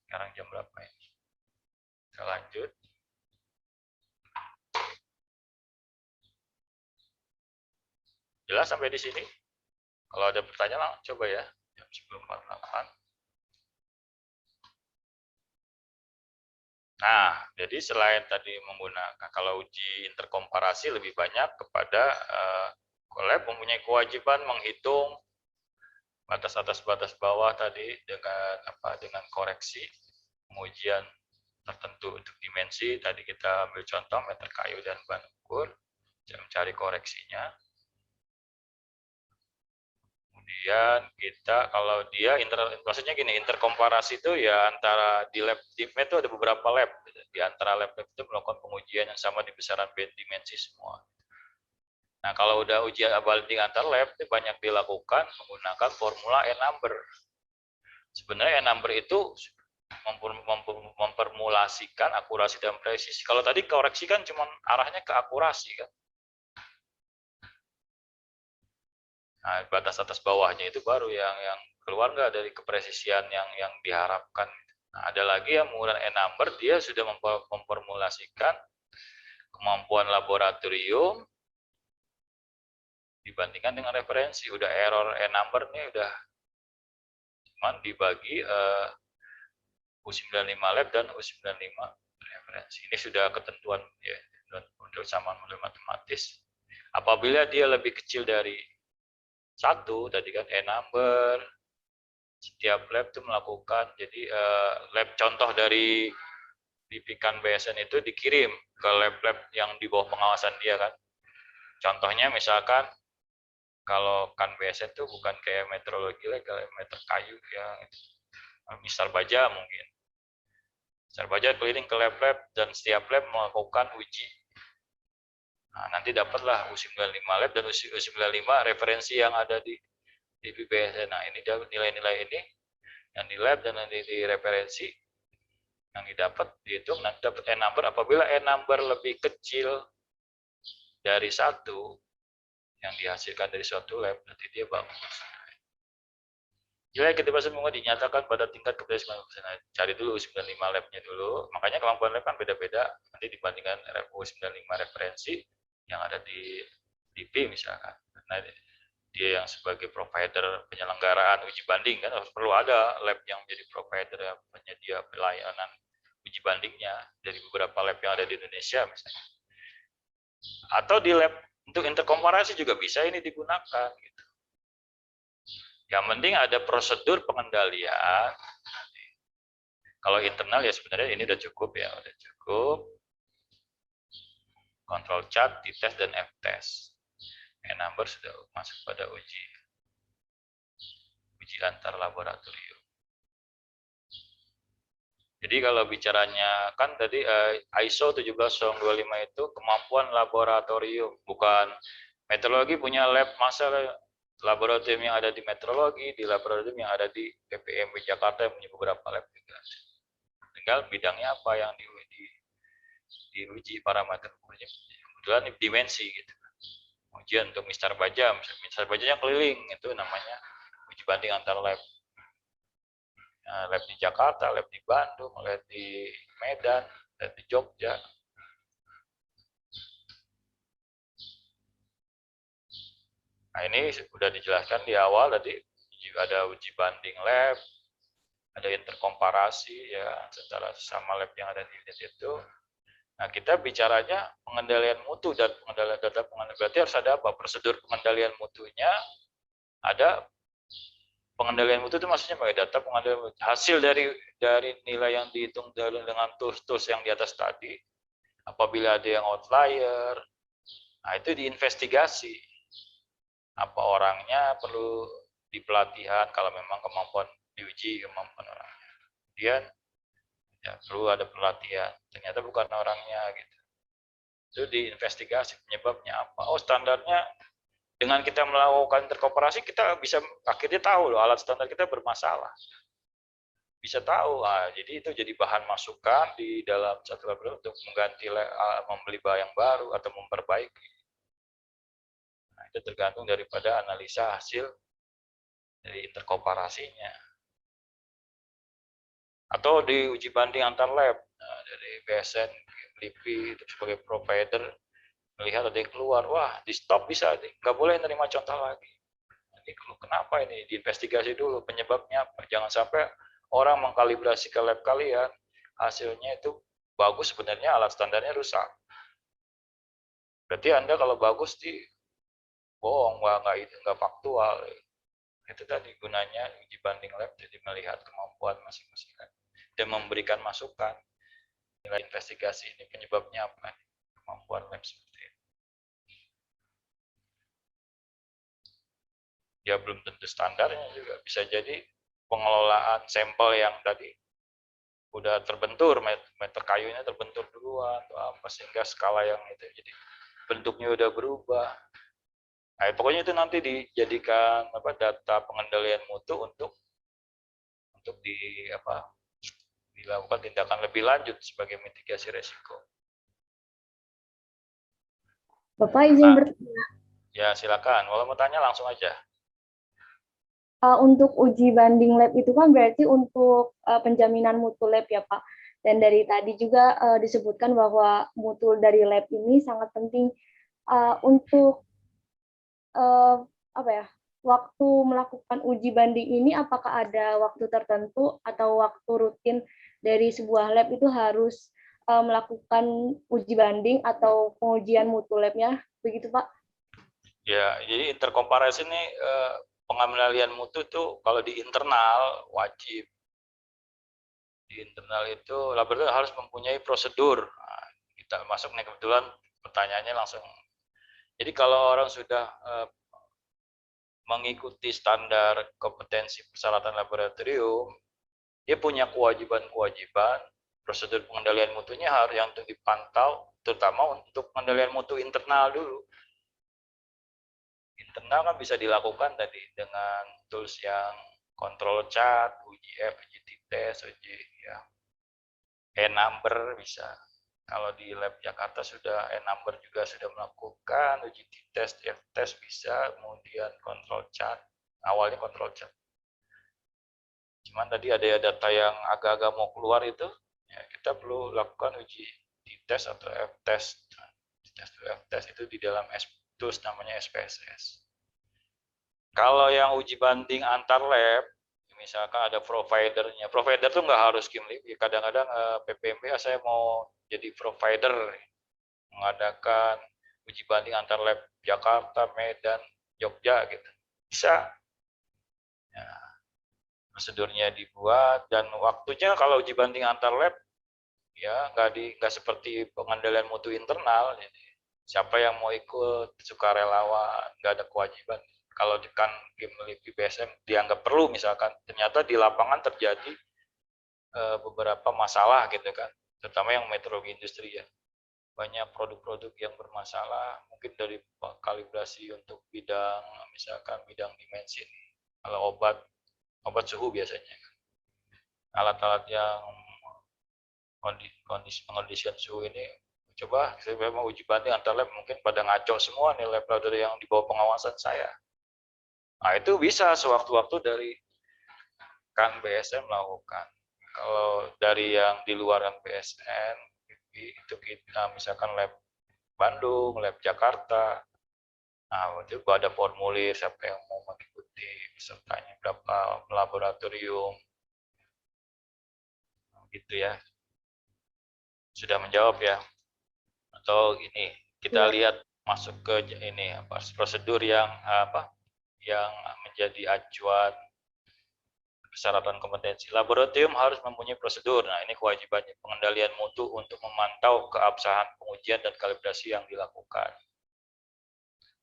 Sekarang jam berapa ini? Kita lanjut. Jelas sampai di sini? Kalau ada pertanyaan, coba ya. Jam 10.48. Nah, jadi selain tadi menggunakan, kalau uji interkomparasi lebih banyak kepada lab mempunyai kewajiban menghitung batas atas batas bawah tadi dengan koreksi pengujian tertentu untuk dimensi. Tadi kita ambil contoh meter kayu dan bahan ukur, mencari koreksinya. Kemudian kita kalau dia maksudnya gini, interkomparasi itu ya antara di lab DIVME itu ada beberapa lab. Di antara lab itu melakukan pengujian yang sama di besaran band dimensi semua. Nah, kalau udah ujian banding antar lab itu banyak dilakukan menggunakan formula N-number. Sebenarnya N-number itu mempermulasikan akurasi dan presisi. Kalau tadi koreksi kan cuma arahnya ke akurasi kan. Nah, batas atas bawahnya itu baru yang keluar nggak dari kepresisian yang diharapkan. Nah, ada lagi yang menggunakan N-number, dia sudah memformulasikan kemampuan laboratorium dibandingkan dengan referensi. Udah error N-number nih udah cuman dibagi U95 lab dan U95 referensi. Ini sudah ketentuan ya untuk kesamaan model matematis. Apabila dia lebih kecil dari 1 tadi kan N-number, setiap lab itu melakukan, jadi lab contoh dari bimbingan BSN itu dikirim ke lab-lab yang di bawah pengawasan dia kan. Contohnya misalkan kalau kan BSN itu bukan kayak metrologi lagi, kayak meter kayu ya, Mister Baja mungkin. Mister Baja keliling ke lab-lab dan setiap lab melakukan uji. Nah, nanti dapatlah U95 lab dan U95 referensi yang ada di BSN. Nah, ini nilai-nilai ini yang di lab dan nanti di referensi yang didapat dihitung, nanti dapat N-number. Apabila N-number lebih kecil dari 1 yang dihasilkan dari suatu lab, berarti dia bagus. Nilai kebebasan membuat dinyatakan pada tingkat kebebasan 90%. Nah, cari dulu 95 labnya dulu. Makanya kemampuan lab kan beda-beda. Nanti dibandingkan RFU 95 referensi yang ada di DIP misalkan. Nah, dia yang sebagai provider penyelenggaraan uji banding kan harus perlu ada lab yang menjadi provider yang penyedia pelayanan uji bandingnya dari beberapa lab yang ada di Indonesia misalnya. Atau di lab untuk interkomparasi juga bisa ini digunakan gitu. Yang penting ada prosedur pengendalian. Kalau internal ya sebenarnya ini udah cukup ya, udah cukup. Control chart, t-test dan f-test. N-number sudah masuk pada uji antar laboratorium. Jadi kalau bicaranya kan tadi ISO 17025 itu kemampuan laboratorium, bukan meteorologi punya lab, masa laboratorium yang ada di meteorologi, di laboratorium yang ada di PPMB Jakarta yang punya beberapa lab juga. Tinggal bidangnya apa yang diuji parameter ukurnya. Kebetulan dimensi gitu. Ujian untuk Mister Baja, Mister Bajanya keliling itu namanya uji banding antar lab. Lab di Jakarta, lab di Bandung, lab di Medan, lab di Jogja. Nah ini sudah dijelaskan di awal tadi, ada uji banding lab, ada interkomparasi ya antara sesama lab yang ada di unit itu. Nah kita bicaranya pengendalian mutu dan pengendalian data pengendalian, berarti harus ada apa? Prosedur pengendalian mutunya, ada pengendalian mutu itu maksudnya pakai data pengendalian mutu. Hasil dari nilai yang dihitung dengan tools yang di atas tadi, apabila ada yang outlier, nah itu diinvestigasi. Apa orangnya perlu dipelatihan kalau memang kemampuan diuji kemampuan orangnya. Kemudian ya perlu ada pelatihan. Ternyata bukan orangnya gitu. Itu diinvestigasi penyebabnya apa. Oh standarnya dengan kita melakukan interkomparasi kita bisa akhirnya tahu loh alat standar kita bermasalah. Bisa tahu. Jadi itu jadi bahan masukan di dalam satu laboratorium untuk mengganti membeli yang baru atau memperbaiki. Nah, itu tergantung daripada analisa hasil dari interkomparasinya. Atau di uji banding antar lab, dari BSN, LIPI, sebagai provider, melihat ada yang keluar, wah di stop bisa, nggak boleh nerima contoh lagi. Ini kenapa ini? Diinvestigasi dulu penyebabnya apa. Jangan sampai orang mengkalibrasi ke lab kalian, hasilnya itu bagus sebenarnya alat standarnya rusak. Berarti Anda kalau bagus bohong, nggak faktual. Itu tadi gunanya uji banding lab, jadi melihat kemampuan masing-masing dan memberikan masukan nilai investigasi ini penyebabnya apa, kemampuan lab seperti itu. Ya belum tentu standarnya juga, bisa jadi pengelolaan sampel yang tadi udah terbentur, meter kayunya terbentur duluan atau apa sehingga skala yang itu jadi bentuknya udah berubah. Nah, pokoknya itu nanti dijadikan data pengendalian mutu untuk dilakukan tindakan lebih lanjut sebagai mitigasi resiko. Bapak izin bertanya. Ya silakan, kalau mau tanya langsung aja. Untuk uji banding lab itu kan berarti untuk penjaminan mutu lab ya Pak. Dan dari tadi juga disebutkan bahwa mutu dari lab ini sangat penting untuk waktu melakukan uji banding ini. Apakah ada waktu tertentu atau waktu rutin dari sebuah lab itu harus melakukan uji banding atau pengujian mutu labnya, begitu Pak? Ya, jadi interkomparasi ini pengendalian mutu tuh kalau di internal wajib. Di internal itu laboratorium harus mempunyai prosedur. Nah, kita masuk nih kebetulan pertanyaannya langsung. Jadi kalau orang sudah mengikuti standar kompetensi persyaratan laboratorium, dia punya kewajiban-kewajiban, prosedur pengendalian mutunya harus yang untuk dipantau, terutama untuk pengendalian mutu internal dulu. Internal kan bisa dilakukan tadi dengan tools yang control chart, uji F, uji t-test, uji ya, N-number bisa. Kalau di lab Jakarta sudah N-number juga sudah melakukan uji t-test, F-test bisa, kemudian control chart, awalnya control chart. Cuman tadi ada data yang agak-agak mau keluar itu, ya kita perlu lakukan uji di tes atau F-test. Tes F-test itu di dalam tools namanya SPSS. Kalau yang uji banding antar lab, misalkan ada providernya. Provider tuh nggak harus Kimlib. Kadang-kadang PPMB saya mau jadi provider, mengadakan uji banding antar lab Jakarta, Medan, Jogja gitu. Bisa. Ya, prosedurnya dibuat dan waktunya kalau uji banding antar lab ya nggak seperti pengendalian mutu internal. Jadi, siapa yang mau ikut sukarelawan, nggak ada kewajiban. Kalau kan Kimlib BSM dianggap perlu misalkan, ternyata di lapangan terjadi beberapa masalah gitu kan, terutama yang meteorologi industri ya. Banyak produk-produk yang bermasalah, mungkin dari kalibrasi untuk bidang, misalkan bidang dimensi. Kalau obat suhu biasanya. Alat-alat yang kondisi pengondisian suhu ini, coba saya mau uji banding antar lab, mungkin pada ngaco semua nih lab dari yang di bawah pengawasan saya. Nah itu bisa sewaktu-waktu dari kan BSN melakukan. Kalau dari yang di luar BSN, itu kita misalkan lab Bandung, lab Jakarta, nah itu ada formulir siapa yang mau mengikuti, pesertanya berapa, laboratorium, gitu ya. Sudah menjawab ya? Atau ini kita lihat masuk ke ini apa prosedur yang menjadi acuan persyaratan kompetensi. Laboratorium harus mempunyai prosedur. Nah, ini kewajibannya pengendalian mutu untuk memantau keabsahan pengujian dan kalibrasi yang dilakukan.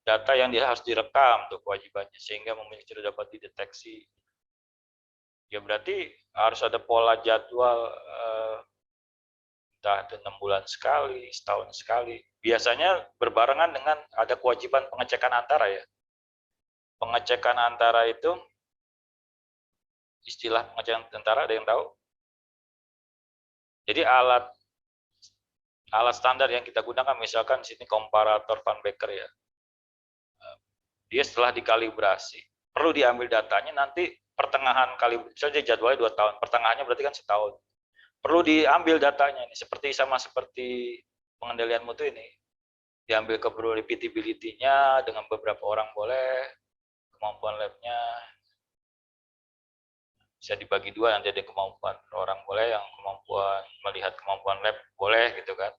Data yang harus direkam untuk kewajibannya sehingga memiliki sudah dapat dideteksi. Ya berarti harus ada pola jadwal entah 6 bulan sekali, setahun sekali. Biasanya berbarengan dengan ada kewajiban pengecekan antara ya. Pengecekan antara itu istilah pengecekan antara ada yang tahu? Jadi alat standar yang kita gunakan misalkan di sini komparator Van Becker ya. Dia setelah dikalibrasi, perlu diambil datanya nanti pertengahan kalibrasi, misalnya jadwalnya 2 tahun, pertengahannya berarti kan setahun. Perlu diambil datanya ini seperti pengendalian mutu ini. Diambil ke repeatability-nya dengan beberapa orang boleh, kemampuan lab-nya bisa dibagi 2, nanti ada kemampuan orang boleh, yang kemampuan melihat kemampuan lab boleh gitu kan.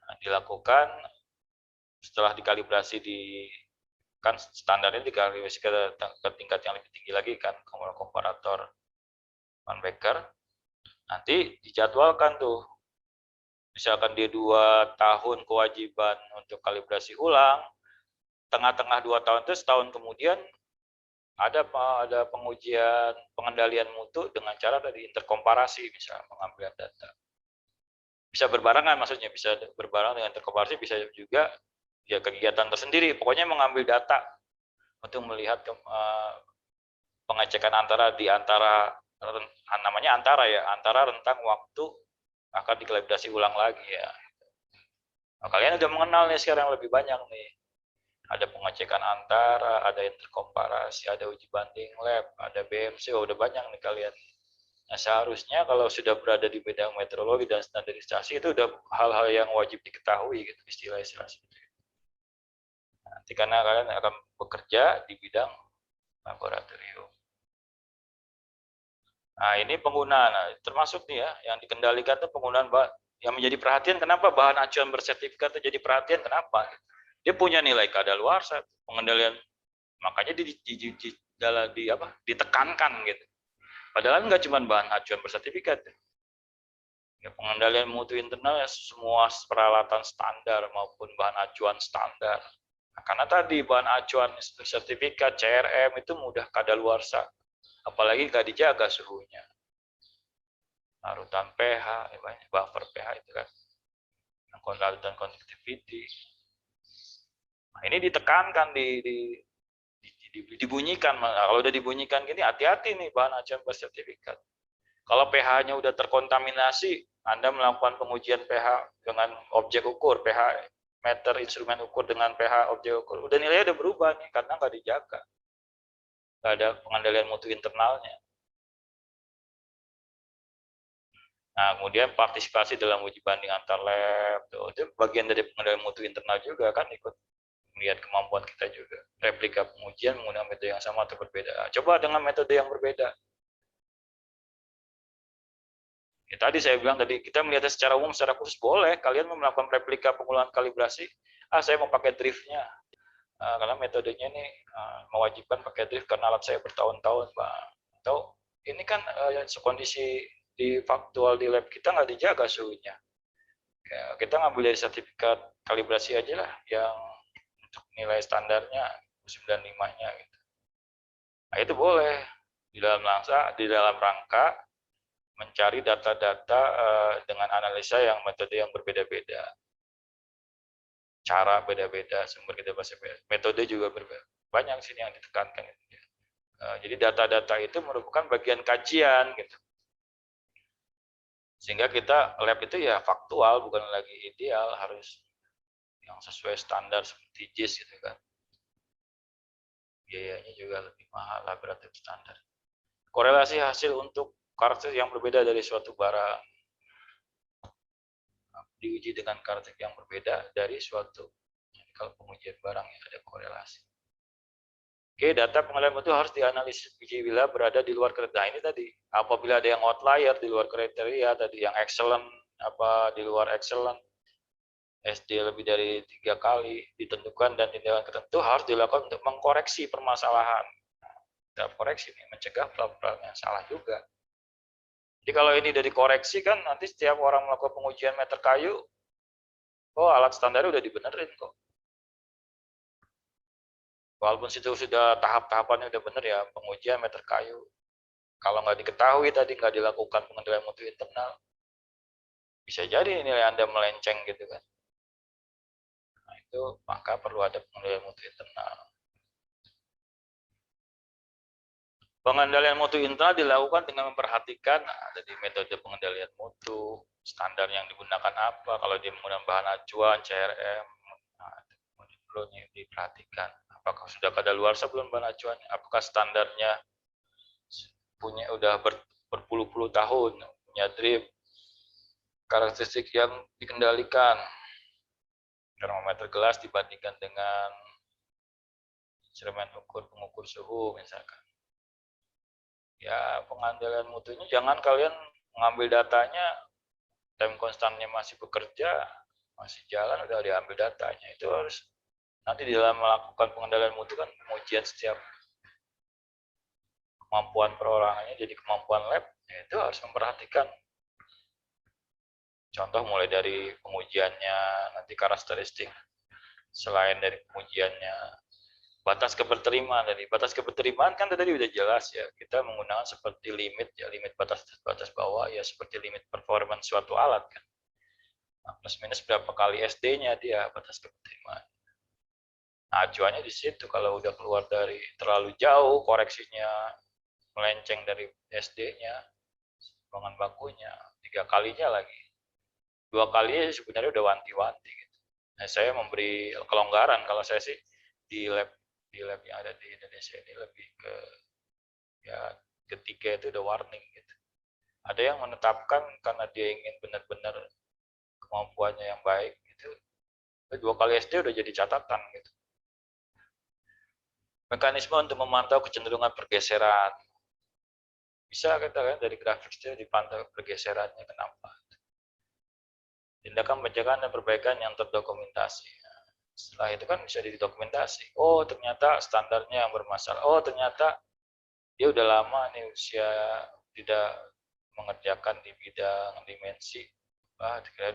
Nah, dilakukan setelah dikalibrasi kan standarnya dikalibrasi ke tingkat yang lebih tinggi lagi kan, komparator Van Becker. Nanti dijadwalkan tuh, misalkan dia 2 tahun kewajiban untuk kalibrasi ulang, tengah-tengah 2 tahun itu setahun kemudian ada pengujian pengendalian mutu dengan cara tadi interkomparasi, misalnya pengambilan data. Bisa berbarengan maksudnya, bisa berbarengan dengan interkomparasi, bisa juga ya kegiatan tersendiri. Pokoknya mengambil data untuk melihat pengecekan antara di antara namanya antara rentang waktu akan dikalibrasi ulang lagi ya. Nah, kalian udah mengenal nih sekarang lebih banyak nih. Ada pengecekan antara, ada interkomparasi, ada uji banding lab, ada BMC, udah banyak nih kalian. Nah, seharusnya kalau sudah berada di bidang meteorologi dan standarisasi itu udah hal-hal yang wajib diketahui gitu, istilah-istilah seperti itu. Nanti karena kalian akan bekerja di bidang laboratorium. Nah, ini penggunaan, termasuk nih ya, yang dikendalikan itu penggunaan yang menjadi perhatian. Kenapa bahan acuan bersertifikat itu jadi perhatian? Kenapa? Dia punya nilai kadaluarsa, pengendalian, makanya ditekankan gitu. Padahal nggak cuma bahan acuan bersertifikat. Ya, pengendalian mutu internal ya, semua peralatan standar maupun bahan acuan standar. Nah, karena tadi bahan acuan sertifikat CRM itu mudah kadaluarsa, apalagi nggak dijaga suhunya. Larutan pH, buffer pH itu kan, larutan conductivity. Nah, ini ditekankan, dibunyikan. Kalau udah dibunyikan gini, hati-hati nih bahan acuan bersertifikat. Kalau pH-nya udah terkontaminasi, Anda melakukan pengujian pH dengan objek ukur, pH meter instrumen ukur dengan pH objek ukur, udah nilainya udah berubah nih, karena nggak dijaga. Nggak ada pengendalian mutu internalnya. Nah, kemudian partisipasi dalam uji banding antar lab, tuh. Itu bagian dari pengendalian mutu internal juga kan, ikut melihat kemampuan kita juga. Replika pengujian menggunakan metode yang sama atau berbeda. Coba dengan metode yang berbeda. Ya, tadi saya bilang tadi, kita melihatnya secara umum, secara khusus boleh. Kalian mau melakukan replika pengulangan kalibrasi, saya mau pakai driftnya. Karena metodenya ini mewajibkan pakai drift karena alat saya bertahun-tahun, Pak. Atau ini kan kondisi di faktual di lab kita nggak dijaga suhunya. Ya, kita ngambil dari sertifikat kalibrasi aja lah, yang untuk nilai standarnya 95-nya gitu. Nah, itu boleh di dalam rangka mencari data-data dengan analisa yang metode yang berbeda-beda. Cara beda-beda, sumber kita beda, metode juga berbeda. Banyak sini yang ditekankan. Jadi data-data itu merupakan bagian kajian gitu. Sehingga kita lab itu ya faktual, bukan lagi ideal, harus yang sesuai standar seperti JIS gitu kan. Biayanya juga lebih mahal laboratorium standar. Korelasi hasil untuk karakter yang berbeda dari suatu barang diuji dengan karakter yang berbeda dari suatu. Jadi kalau pengujian barang ya ada korelasi. Oke, data pengendalian mutu harus dianalisis bila berada di luar kriteria. Nah, ini tadi, apabila ada yang outlier di luar kriteria, tadi yang excellent, di luar excellent, SD lebih dari 3 kali ditentukan dan tindakan tertentu harus dilakukan untuk mengkoreksi permasalahan. Nah, koreksi ini mencegah pelaporan yang salah juga. Jadi kalau ini udah dikoreksi kan nanti setiap orang melakukan pengujian meter kayu, alat standar udah dibenerin kok. Walaupun situ sudah tahap-tahapannya udah bener ya, pengujian meter kayu. Kalau nggak diketahui tadi, nggak dilakukan pengendalian mutu internal, bisa jadi nilai Anda melenceng gitu kan. Nah, itu maka perlu ada pengendalian mutu internal. Pengendalian mutu internal dilakukan dengan memperhatikan ada di metode pengendalian mutu, standar yang digunakan apa, kalau dia menggunakan bahan acuan, CRM, perlu diperhatikan. Apakah sudah kadaluarsa belum bahan acuannya? Apakah standarnya udah berpuluh-puluh tahun, punya drip, karakteristik yang dikendalikan, termometer gelas dibandingkan dengan instrumen pengukur suhu misalkan. Ya, pengendalian mutunya jangan kalian mengambil datanya, time konstannya masih bekerja, masih jalan, udah diambil datanya. Itu harus nanti di dalam melakukan pengendalian mutu kan pengujian setiap kemampuan perorangannya jadi kemampuan lab, ya itu harus memperhatikan. Contoh mulai dari pengujiannya, nanti karakteristik selain dari pengujiannya, batas keberterimaan. Dari batas keberterimaan kan tadi udah jelas ya, kita menggunakan seperti limit ya, limit batas bawah ya seperti limit performance suatu alat kan. Nah, plus minus berapa kali SD-nya dia batas keberterimaan. Nah, acuannya di situ, kalau udah keluar dari terlalu jauh, koreksinya melenceng dari SD-nya, bahan bakunya, 3 kalinya lagi. 2 kali sebenarnya udah wanti-wanti gitu. Nah, saya memberi kelonggaran kalau saya sih di lab yang ada di Indonesia ini lebih ke ya ketiga itu udah warning gitu. Ada yang menetapkan karena dia ingin benar-benar kemampuannya yang baik gitu. 2 kali SD udah jadi catatan gitu. Mekanisme untuk memantau kecenderungan pergeseran. Bisa kita kan dari grafik itu dipantau pergeserannya kenapa. Tindakan pencegahan dan perbaikan yang terdokumentasi. Setelah itu kan bisa didokumentasi. Oh, ternyata standarnya yang bermasalah. Oh, ternyata dia udah lama nih usia tidak mengerjakan di bidang dimensi.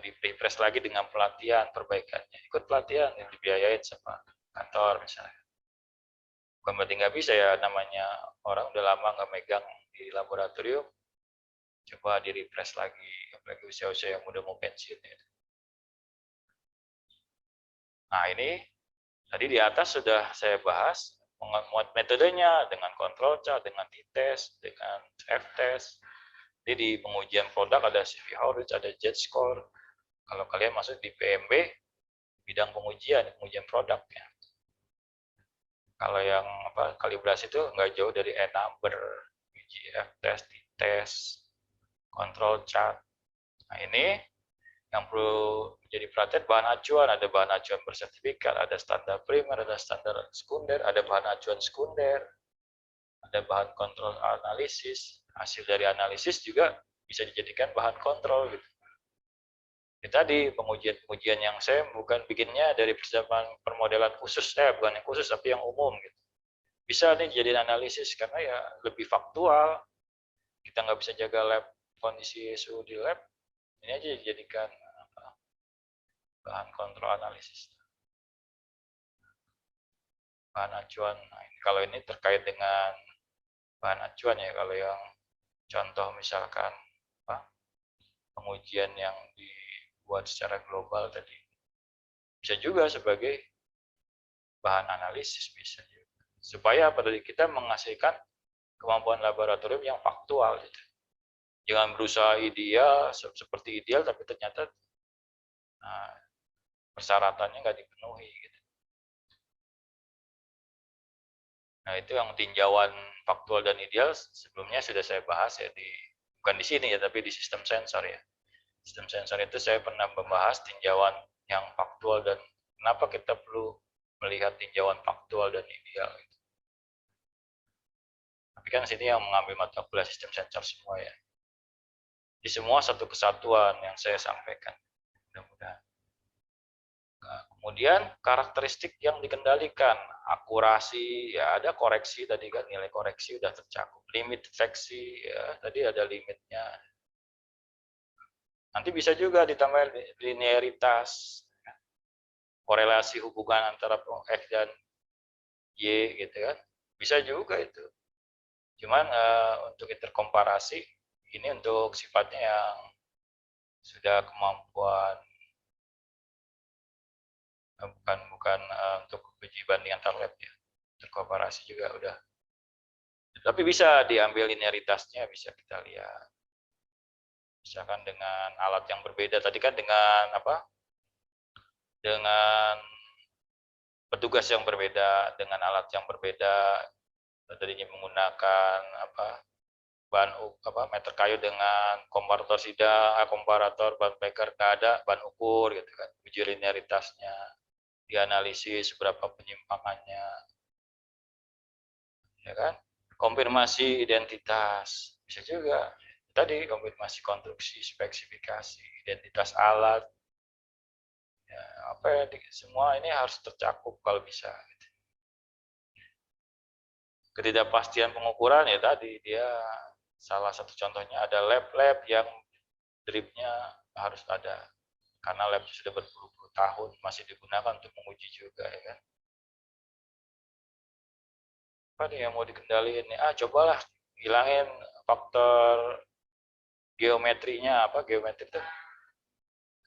Di refresh lagi dengan pelatihan perbaikannya. Ikut pelatihan yang dibiayain sama kantor misalnya. Bukan berarti nggak bisa ya, namanya orang udah lama nggak megang di laboratorium, coba di refresh lagi, apalagi usia-usia yang udah mau pensiun. Nah, ini tadi di atas sudah saya bahas metodenya dengan kontrol chart, dengan t-test, dengan f-test. Jadi di pengujian produk ada CV Horwitz, ada Jet Score. Kalau kalian masuk di PMB, bidang pengujian produknya. Kalau yang kalibrasi itu nggak jauh dari E-number, f-test, t-test, kontrol chart. Nah, ini yang perlu menjadi perhatian bahan acuan. Ada bahan acuan bersertifikat, ada standar primer, ada standar sekunder, ada bahan acuan sekunder, ada bahan kontrol analisis. Hasil dari analisis juga bisa dijadikan bahan kontrol gitu. Tadi pengujian-pengujian yang saya bukan bikinnya dari persiapan permodelan khusus, bukan yang khusus tapi yang umum gitu. Bisa nih jadi analisis karena ya lebih faktual. Kita nggak bisa jaga lab kondisi suhu di lab, ini aja dijadikan bahan kontrol analisis. Bahan acuan, nah, kalau ini terkait dengan bahan acuan ya, kalau yang contoh misalkan pengujian yang dibuat secara global tadi, bisa juga sebagai bahan analisis bisa juga. Supaya pada kita menghasilkan kemampuan laboratorium yang faktual gitu. Jangan berusaha ideal seperti ideal tapi ternyata persyaratannya nggak dipenuhi gitu. Nah, itu yang tinjauan faktual dan ideal sebelumnya sudah saya bahas ya bukan di sini ya tapi di sistem sensor ya. Sistem sensor itu saya pernah membahas tinjauan yang faktual dan kenapa kita perlu melihat tinjauan faktual dan ideal gitu. Tapi kan sini yang mengambil mata kuliah sistem sensor semua ya. Di semua satu kesatuan yang saya sampaikan. Mudah-mudahan. Nah, kemudian karakteristik yang dikendalikan, akurasi, ya ada koreksi tadi kan, nilai koreksi udah tercakup. Limit deteksi, ya tadi ada limitnya. Nanti bisa juga ditambah linearitas, korelasi hubungan antara X dan Y gitu kan. Bisa juga itu. Cuman untuk interkomparasi, ini untuk sifatnya yang sudah kemampuan bukan untuk uji banding antar lab ya. Interkomparasi juga udah. Tapi bisa diambil linearitasnya, bisa kita lihat. Misalkan dengan alat yang berbeda. Tadi kan dengan apa? Dengan petugas yang berbeda, dengan alat yang berbeda. Tadinya menggunakan bahan meter kayu dengan komparator sidang, komparator bahan peker, nggak ada bahan ukur gitu kan. Uji linearitasnya, dianalisis berapa penyimpangannya, ya kan? Konfirmasi identitas bisa juga. Tadi konfirmasi konstruksi, spesifikasi, identitas alat, ya, semua ini harus tercakup kalau bisa. Ketidakpastian pengukuran ya tadi dia salah satu contohnya ada lab-lab yang dripnya harus ada karena lab sudah berpuluh-puluh tahun masih digunakan untuk menguji juga ya kan. Apa nih yang mau dikendaliin nih? Cobalah hilangin faktor geometrinya. Geometri itu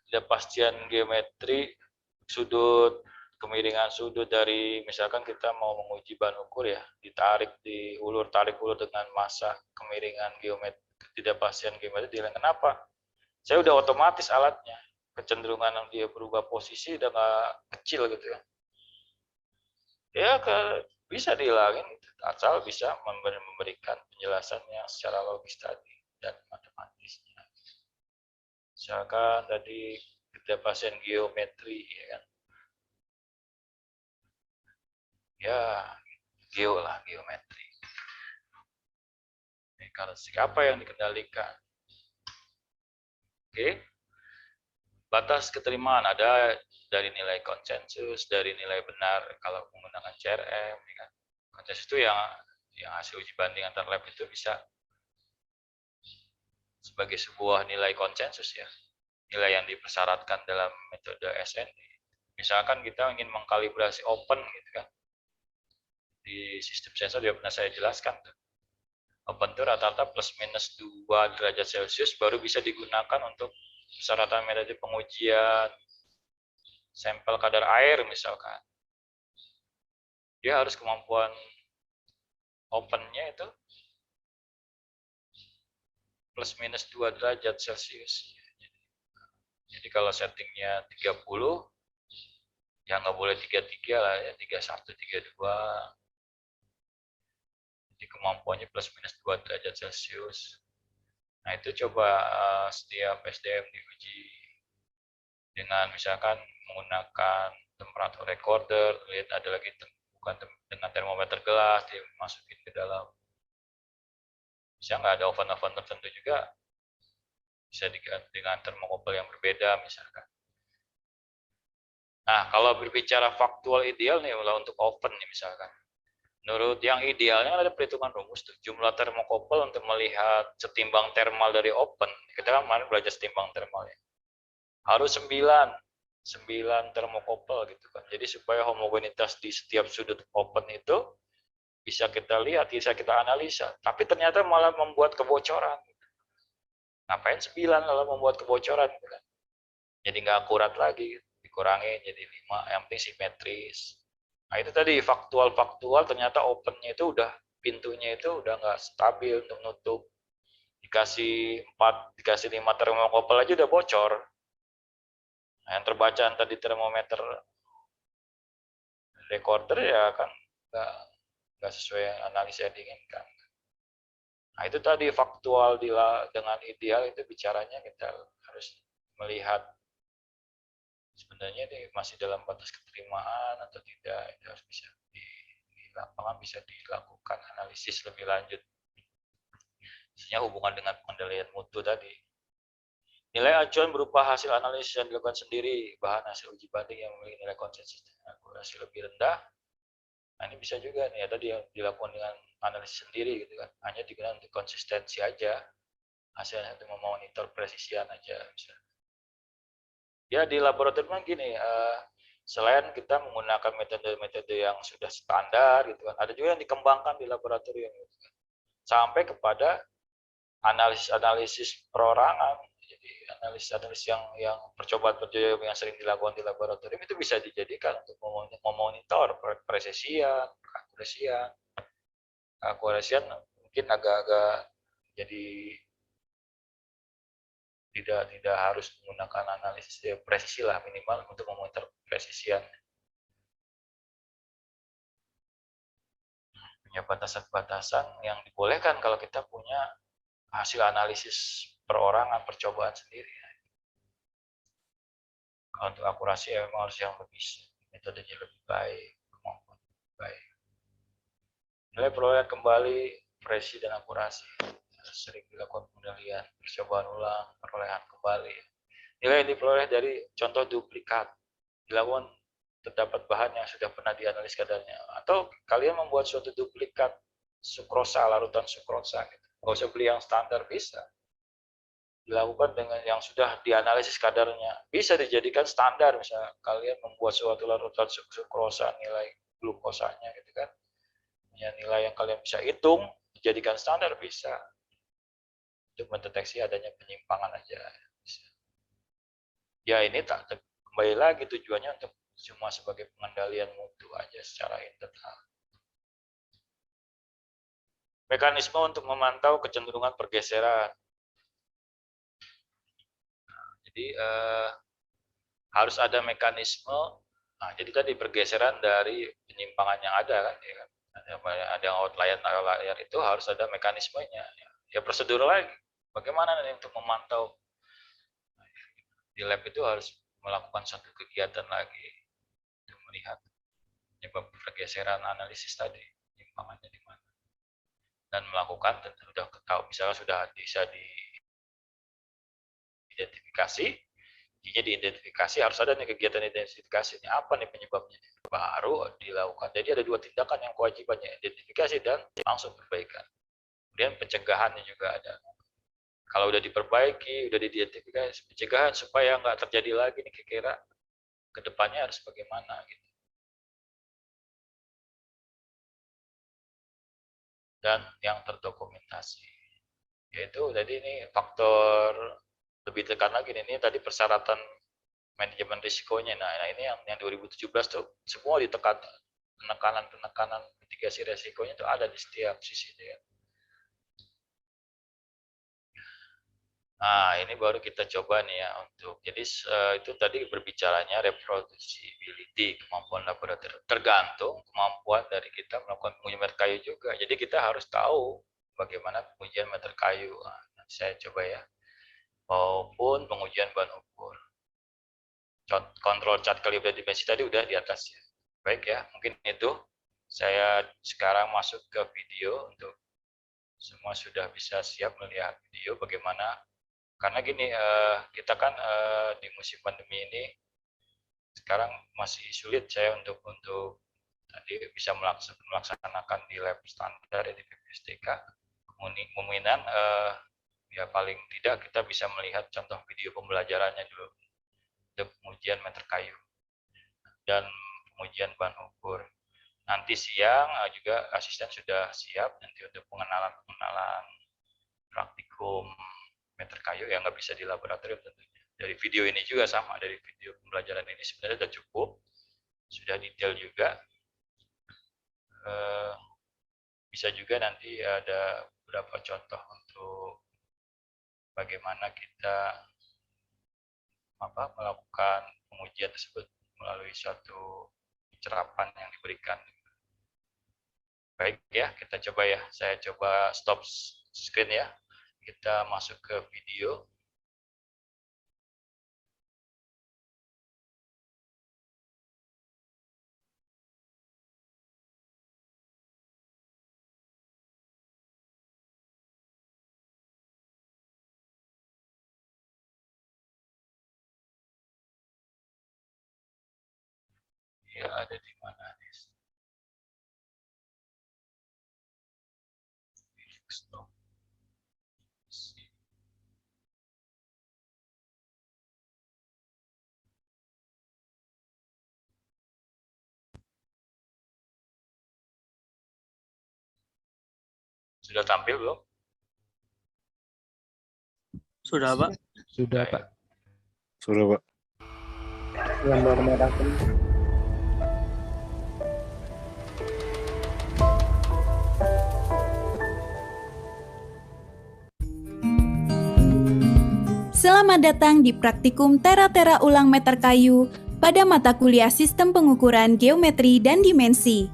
ketidakpastian geometri sudut, kemiringan sudut dari misalkan kita mau menguji bahan ukur ya, tarik ulur dengan massa kemiringan geometri, ketidakpastian geometri dihilangkan. Kenapa? Saya udah otomatis alatnya, kecenderungan yang dia berubah posisi udah nggak kecil gitu ya. Ya bisa dihilangin asal bisa memberikan penjelasannya secara logis tadi dan matematisnya. Misalkan tadi ketidakpastian geometri ya kan. Ya, geometri. Karakteristik apa yang dikendalikan? Oke. Batas keterimaan ada dari nilai konsensus, dari nilai benar kalau menggunakan CRM. Ya kan? Konsensus itu yang hasil uji banding antar lab itu bisa sebagai sebuah nilai konsensus ya. Nilai yang dipersyaratkan dalam metode SNI. Misalkan kita ingin mengkalibrasi open gitu kan. Di sistem sensor juga pernah saya jelaskan tuh. Open itu rata-rata plus minus 2 derajat Celcius baru bisa digunakan untuk persyaratan metode pengujian sampel kadar air misalkan. Dia harus kemampuan opennya itu plus minus 2 derajat Celcius. Jadi kalau settingnya 30, ya nggak boleh 33 lah ya, 31, 32. Jadi kemampuannya plus minus 2 derajat Celcius. Nah, itu coba setiap SDM diuji dengan misalkan menggunakan temperatur recorder, lihat ada lagi bukan dengan termometer gelas dimasukin ke dalam. Bisa nggak ada oven-oven tertentu juga, bisa diganti dengan termokopel yang berbeda misalkan. Nah, kalau berbicara faktual ideal nih untuk oven nih misalkan. Menurut yang idealnya ada perhitungan rumus tuh, jumlah termokopel untuk melihat setimbang thermal dari oven. Kita kan kemarin belajar setimbang thermalnya. Harus 9 termokopel gitu kan. Jadi supaya homogenitas di setiap sudut oven itu bisa kita lihat, bisa kita analisa. Tapi ternyata malah membuat kebocoran. Ngapain 9 kalau membuat kebocoran gitu kan. Jadi nggak akurat lagi, dikurangi jadi 5, yang penting simetris. Nah itu tadi faktual ternyata opennya itu udah pintunya itu udah nggak stabil untuk nutup. Dikasih 4, dikasih 5 termokopel aja udah bocor. Nah, yang terbaca tadi termometer recorder ya kan nggak sesuai analisa yang diinginkan. Nah itu tadi faktual dengan ideal itu bicaranya kita harus melihat sebenarnya ini masih dalam batas keterimaan atau tidak, itu harus bisa di lapangan bisa dilakukan analisis lebih lanjut. Misalnya hubungan dengan pengendalian mutu tadi. Nilai acuan berupa hasil analisis yang dilakukan sendiri, bahan hasil uji banding yang memiliki nilai konsisten akurasi lebih rendah. Nah ini bisa juga nih, tadi yang dilakukan dengan analisis sendiri gitu kan, hanya digunakan untuk konsistensi aja, hasilnya untuk memonitor presisian aja misalnya. Ya di laboratorium gini, selain kita menggunakan metode-metode yang sudah standar gitu kan, ada juga yang dikembangkan di laboratorium gitu kan. Sampai kepada analisis perorangan. Jadi analisis yang percobaan yang sering dilakukan di laboratorium itu bisa dijadikan untuk memonitor presisian, akurasian mungkin agak-agak jadi tidak harus menggunakan analisis presisi lah, minimal untuk memonitor presisian. Punya batasan-batasan yang dibolehkan kalau kita punya hasil analisis perorangan percobaan sendiri. Kalau untuk akurasi ya memang harus yang lebih metodenya lebih baik, kemampuan lebih baik. Nilai perolehan kembali presisi dan akurasi. Sering dilakukan pengendalian, percobaan ulang, perolehan kembali. Nilai yang diperoleh dari contoh duplikat dilakukan terdapat bahan yang sudah pernah dianalisis kadarnya, atau kalian membuat suatu duplikat sukrosa, larutan sukrosa gitu. Nggak usah beli yang standar, bisa dilakukan dengan yang sudah dianalisis kadarnya, bisa dijadikan standar. Misalnya kalian membuat suatu larutan sukrosa, nilai glukosanya gitu kan, ya, nilai yang kalian bisa hitung dijadikan standar, bisa untuk mendeteksi adanya penyimpangan aja. Ya ini tak kembali lagi tujuannya untuk cuma sebagai pengendalian mutu aja secara internal. Mekanisme untuk memantau kecenderungan pergeseran. Jadi harus ada mekanisme. Nah, jadi tadi pergeseran dari penyimpangan yang ada kan, ya kan? Ada yang outlier itu harus ada mekanismenya. Ya prosedur lagi. Bagaimana nih untuk memantau? Di lab itu harus melakukan satu kegiatan lagi untuk melihat penyebab pergeseran analisis tadi, penyimpangannya di mana. Dan melakukan sudah tahu, misalnya sudah bisa diidentifikasi, diidentifikasi harus ada nih kegiatan identifikasi, ini apa nih penyebabnya, baru dilakukan. Jadi ada dua tindakan yang kewajibannya, identifikasi dan langsung perbaikan. Kemudian pencegahannya juga ada. Kalau udah diperbaiki, udah diidentifikasi, pencegahan supaya nggak terjadi lagi nih kira-kira kedepannya harus bagaimana gitu. Dan yang terdokumentasi, yaitu tadi ini faktor lebih tekan lagi ini tadi persyaratan manajemen risikonya. Nah ini yang 2017 tuh semua ditekan, penekanan mitigasi risikonya itu ada di setiap sisi ya. Nah ini baru kita coba nih ya untuk, jadi itu tadi berbicaranya reproducibility, kemampuan laboratorium, tergantung kemampuan dari kita melakukan pengujian meter kayu juga. Jadi kita harus tahu bagaimana pengujian meter kayu. Nanti saya coba ya. Maupun pengujian bahan ukur. Kontrol chart kalibrasi dimensi tadi udah di atas ya. Baik ya, mungkin itu. Saya sekarang masuk ke video untuk semua sudah bisa siap melihat video bagaimana. Karena gini, kita kan di musim pandemi ini sekarang masih sulit saya untuk tadi bisa melaksanakan di lab standar di PPSTK. Kemungkinan ya paling tidak kita bisa melihat contoh video pembelajarannya dulu untuk pengujian meter kayu dan pengujian bahan ukur. Nanti siang juga asisten sudah siap nanti untuk pengenalan praktikum meter kayu yang nggak bisa di laboratorium tentunya. Dari video ini juga sama, dari video pembelajaran ini sebenarnya sudah cukup, sudah detail juga. Bisa juga nanti ada beberapa contoh untuk bagaimana kita melakukan pengujian tersebut melalui suatu pencerapan yang diberikan. Baik ya, kita coba ya. Saya coba stop screen ya. Kita masuk ke video. Ya, ada di mana nih? Stop. Sudah tampil belum? Sudah, Pak. Sudah, Pak. Sudah, Pak. Gambar merah kuning. Selamat datang di praktikum Tera-Tera Ulang Meter Kayu pada mata kuliah Sistem Pengukuran Geometri dan Dimensi.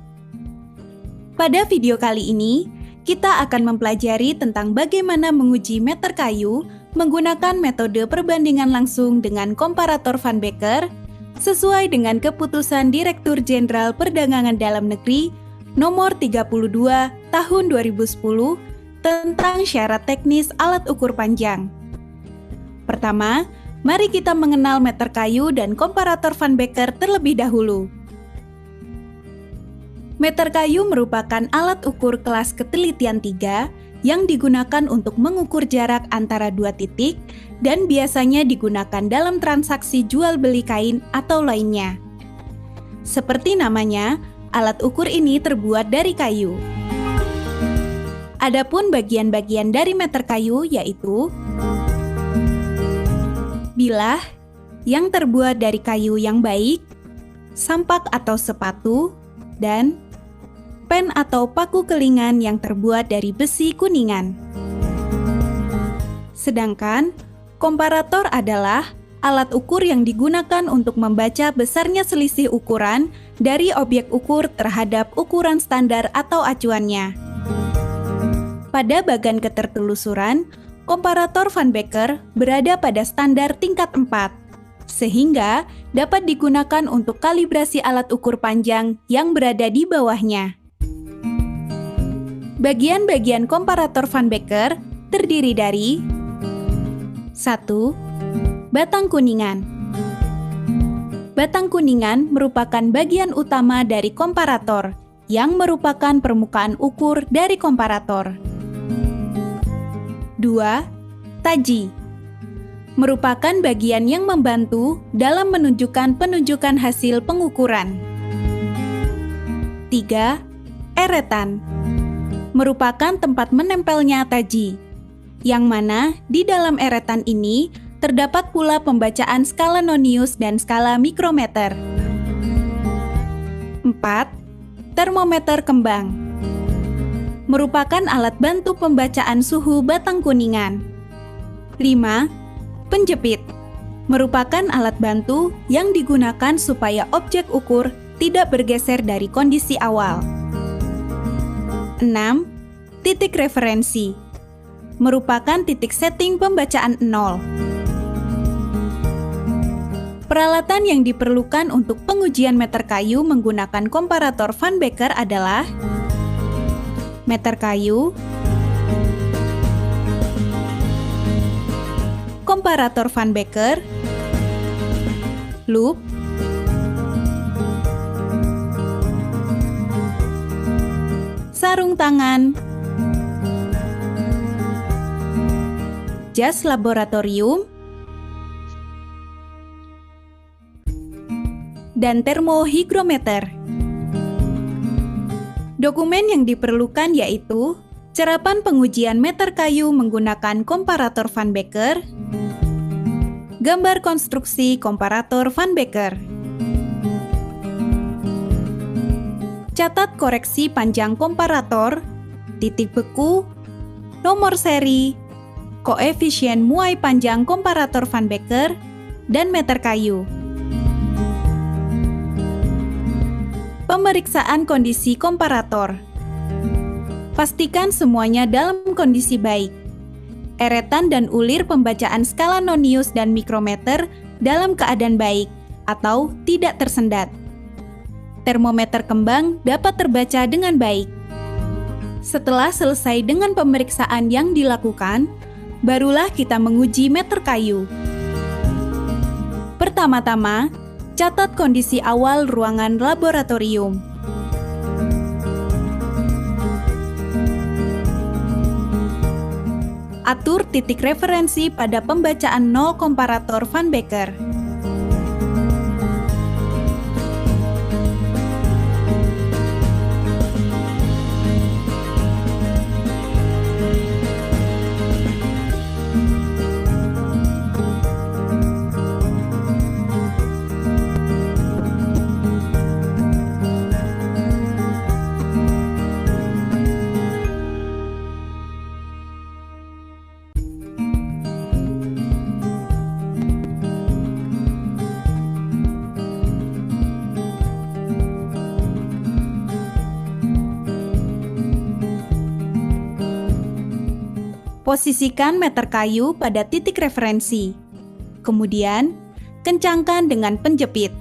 Pada video kali ini, kita akan mempelajari tentang bagaimana menguji meter kayu menggunakan metode perbandingan langsung dengan komparator Van Becker sesuai dengan keputusan Direktur Jenderal Perdagangan Dalam Negeri nomor 32 tahun 2010 tentang syarat teknis alat ukur panjang. Pertama, mari kita mengenal meter kayu dan komparator Van Becker terlebih dahulu. Meter kayu merupakan alat ukur kelas ketelitian 3 yang digunakan untuk mengukur jarak antara dua titik dan biasanya digunakan dalam transaksi jual beli kain atau lainnya. Seperti namanya, alat ukur ini terbuat dari kayu. Adapun bagian-bagian dari meter kayu yaitu bilah yang terbuat dari kayu yang baik, sampak atau sepatu, dan pen atau paku kelingan yang terbuat dari besi kuningan. Sedangkan komparator adalah alat ukur yang digunakan untuk membaca besarnya selisih ukuran dari objek ukur terhadap ukuran standar atau acuannya. Pada bagan ketertelusuran, komparator Van Becker berada pada standar tingkat 4, sehingga dapat digunakan untuk kalibrasi alat ukur panjang yang berada di bawahnya. Bagian-bagian komparator Van Becker terdiri dari 1. Batang kuningan. Batang kuningan merupakan bagian utama dari komparator, yang merupakan permukaan ukur dari komparator. 2. Taji merupakan bagian yang membantu dalam menunjukkan penunjukan hasil pengukuran. 3. Eretan merupakan tempat menempelnya taji, yang mana di dalam eretan ini terdapat pula pembacaan skala nonius dan skala mikrometer. 4. Termometer kembang merupakan alat bantu pembacaan suhu batang kuningan. 5. Penjepit merupakan alat bantu yang digunakan supaya objek ukur tidak bergeser dari kondisi awal. 6. Titik referensi merupakan titik setting pembacaan 0. Peralatan yang diperlukan untuk pengujian meter kayu menggunakan komparator Van Becker adalah meter kayu, komparator Van Becker, loop, sarung tangan, jas laboratorium, dan termohigrometer. Dokumen yang diperlukan yaitu cerapan pengujian meter kayu menggunakan komparator Van Becker, gambar konstruksi komparator Van Becker, catat koreksi panjang komparator, titik beku, nomor seri, koefisien muai panjang komparator Van Becker, dan meter kayu. Pemeriksaan kondisi komparator. Pastikan semuanya dalam kondisi baik. Eretan dan ulir pembacaan skala nonius dan mikrometer dalam keadaan baik atau tidak tersendat. Termometer kembang dapat terbaca dengan baik. Setelah selesai dengan pemeriksaan yang dilakukan, barulah kita menguji meter kayu. Pertama-tama, catat kondisi awal ruangan laboratorium. Atur titik referensi pada pembacaan 0 komparator Van Becker. Posisikan meter kayu pada titik referensi. Kemudian, kencangkan dengan penjepit.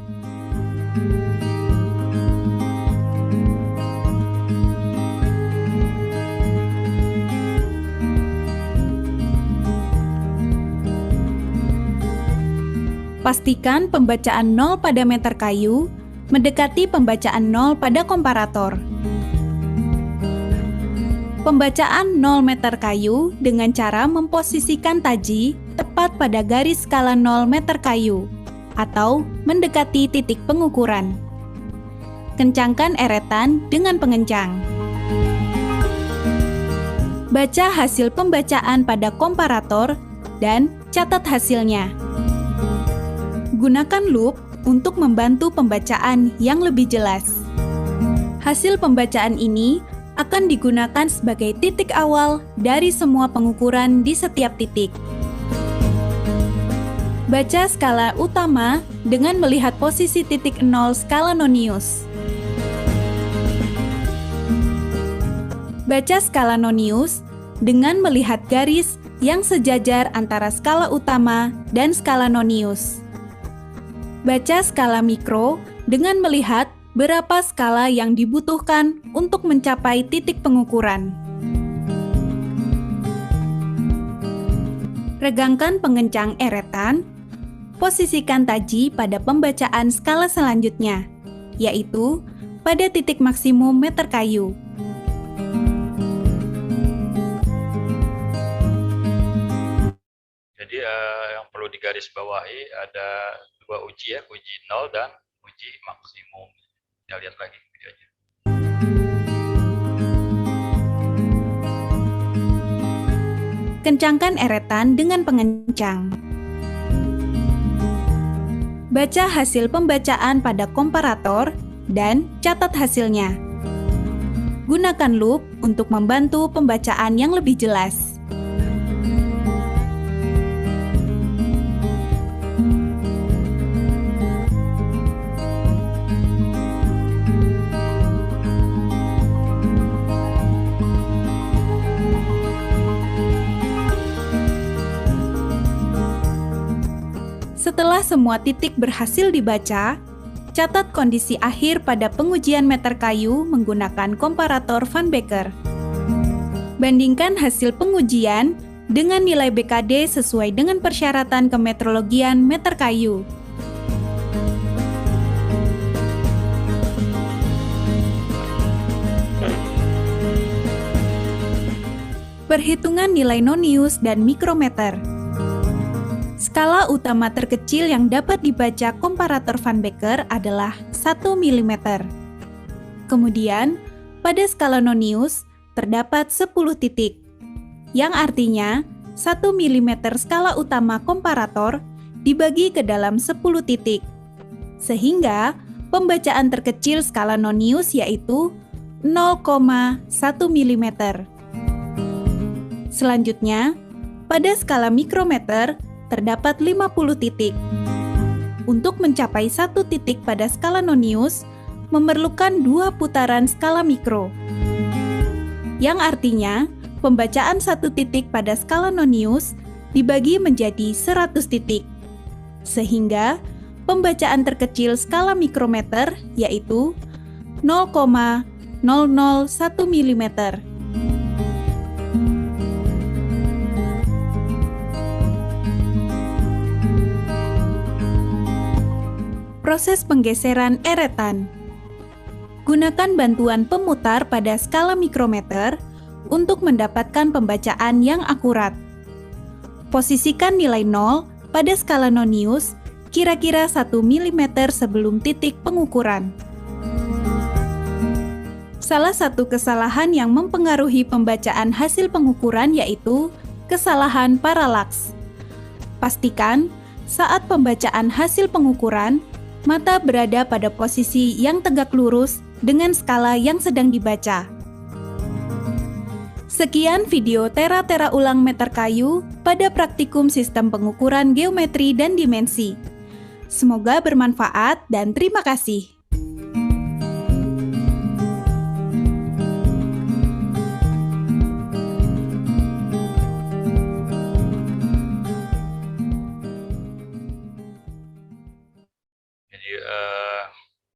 Pastikan pembacaan 0 pada meter kayu mendekati pembacaan 0 pada komparator. Pembacaan 0 meter kayu dengan cara memposisikan taji tepat pada garis skala 0 meter kayu atau mendekati titik pengukuran. Kencangkan eretan dengan pengencang. Baca hasil pembacaan pada komparator dan catat hasilnya. Gunakan loop untuk membantu pembacaan yang lebih jelas. Hasil pembacaan ini akan digunakan sebagai titik awal dari semua pengukuran di setiap titik. Baca skala utama dengan melihat posisi titik 0 skala nonius. Baca skala nonius dengan melihat garis yang sejajar antara skala utama dan skala nonius. Baca skala mikro dengan melihat berapa skala yang dibutuhkan untuk mencapai titik pengukuran. Regangkan pengencang eretan, posisikan taji pada pembacaan skala selanjutnya, yaitu pada titik maksimum meter kayu. Jadi yang perlu digarisbawahi ada dua uji ya, uji 0 dan uji maksimum. Kita lihat lagi videonya. Kencangkan eretan dengan pengencang. Baca hasil pembacaan pada komparator dan catat hasilnya. Gunakan loop untuk membantu pembacaan yang lebih jelas. Setelah semua titik berhasil dibaca, catat kondisi akhir pada pengujian meter kayu menggunakan komparator Van Becker. Bandingkan hasil pengujian dengan nilai BKD sesuai dengan persyaratan kemetrologian meter kayu. Perhitungan nilai nonius dan mikrometer. Skala utama terkecil yang dapat dibaca komparator Van Becker adalah 1 mm. Kemudian, pada skala nonius terdapat 10 titik, yang artinya 1 mm skala utama komparator dibagi ke dalam 10 titik, sehingga pembacaan terkecil skala nonius yaitu 0,1 mm. Selanjutnya, pada skala mikrometer terdapat 50 titik. Untuk mencapai 1 titik pada skala nonius, memerlukan 2 putaran skala mikro. Yang artinya, pembacaan 1 titik pada skala nonius dibagi menjadi 100 titik. Sehingga, pembacaan terkecil skala mikrometer yaitu 0,001 mm. Proses penggeseran eretan. Gunakan bantuan pemutar pada skala mikrometer untuk mendapatkan pembacaan yang akurat. Posisikan nilai 0 pada skala nonius kira-kira 1 mm sebelum titik pengukuran. Salah satu kesalahan yang mempengaruhi pembacaan hasil pengukuran yaitu kesalahan paralaks. Pastikan saat pembacaan hasil pengukuran, mata berada pada posisi yang tegak lurus dengan skala yang sedang dibaca. Sekian video tera-tera ulang meter kayu pada praktikum sistem pengukuran geometri dan dimensi. Semoga bermanfaat dan terima kasih.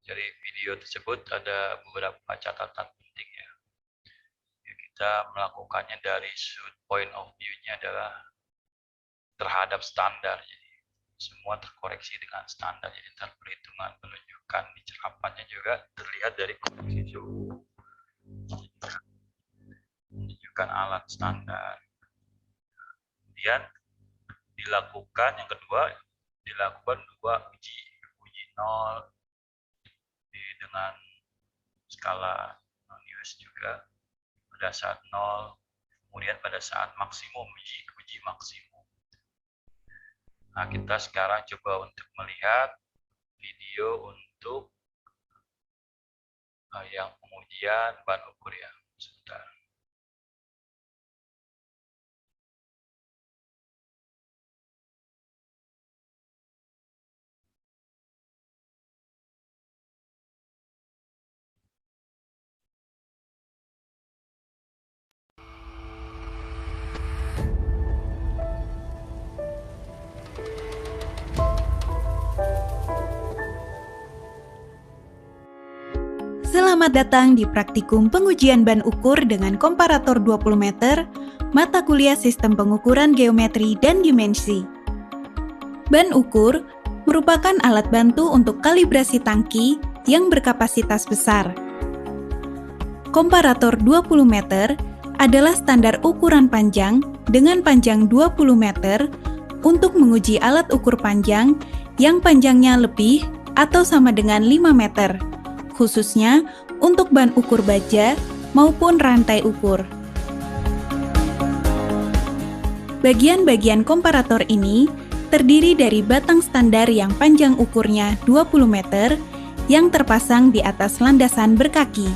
Dari video tersebut ada beberapa catatan penting ya. Kita melakukannya dari sudut point of view-nya adalah terhadap standar. Jadi semua terkoreksi dengan standar. Jadi perhitungan penunjukan di cerapannya juga terlihat dari koreksi suhu. Menunjukkan alat standar. Kemudian dilakukan yang kedua, dilakukan 2 uji 0 dengan skala nonius juga pada saat 0, kemudian pada saat maksimum, uji maksimum. Nah, kita sekarang coba untuk melihat video untuk yang pengujian ban ukur ya. Sebentar. Selamat datang di praktikum pengujian ban ukur dengan komparator 20 meter, mata kuliah sistem pengukuran geometri dan dimensi. Ban ukur merupakan alat bantu untuk kalibrasi tangki yang berkapasitas besar. Komparator 20 meter adalah standar ukuran panjang dengan panjang 20 meter untuk menguji alat ukur panjang yang panjangnya lebih atau sama dengan 5 meter. Khususnya untuk ban ukur baja maupun rantai ukur. Bagian-bagian komparator ini terdiri dari batang standar yang panjang ukurnya 20 meter yang terpasang di atas landasan berkaki.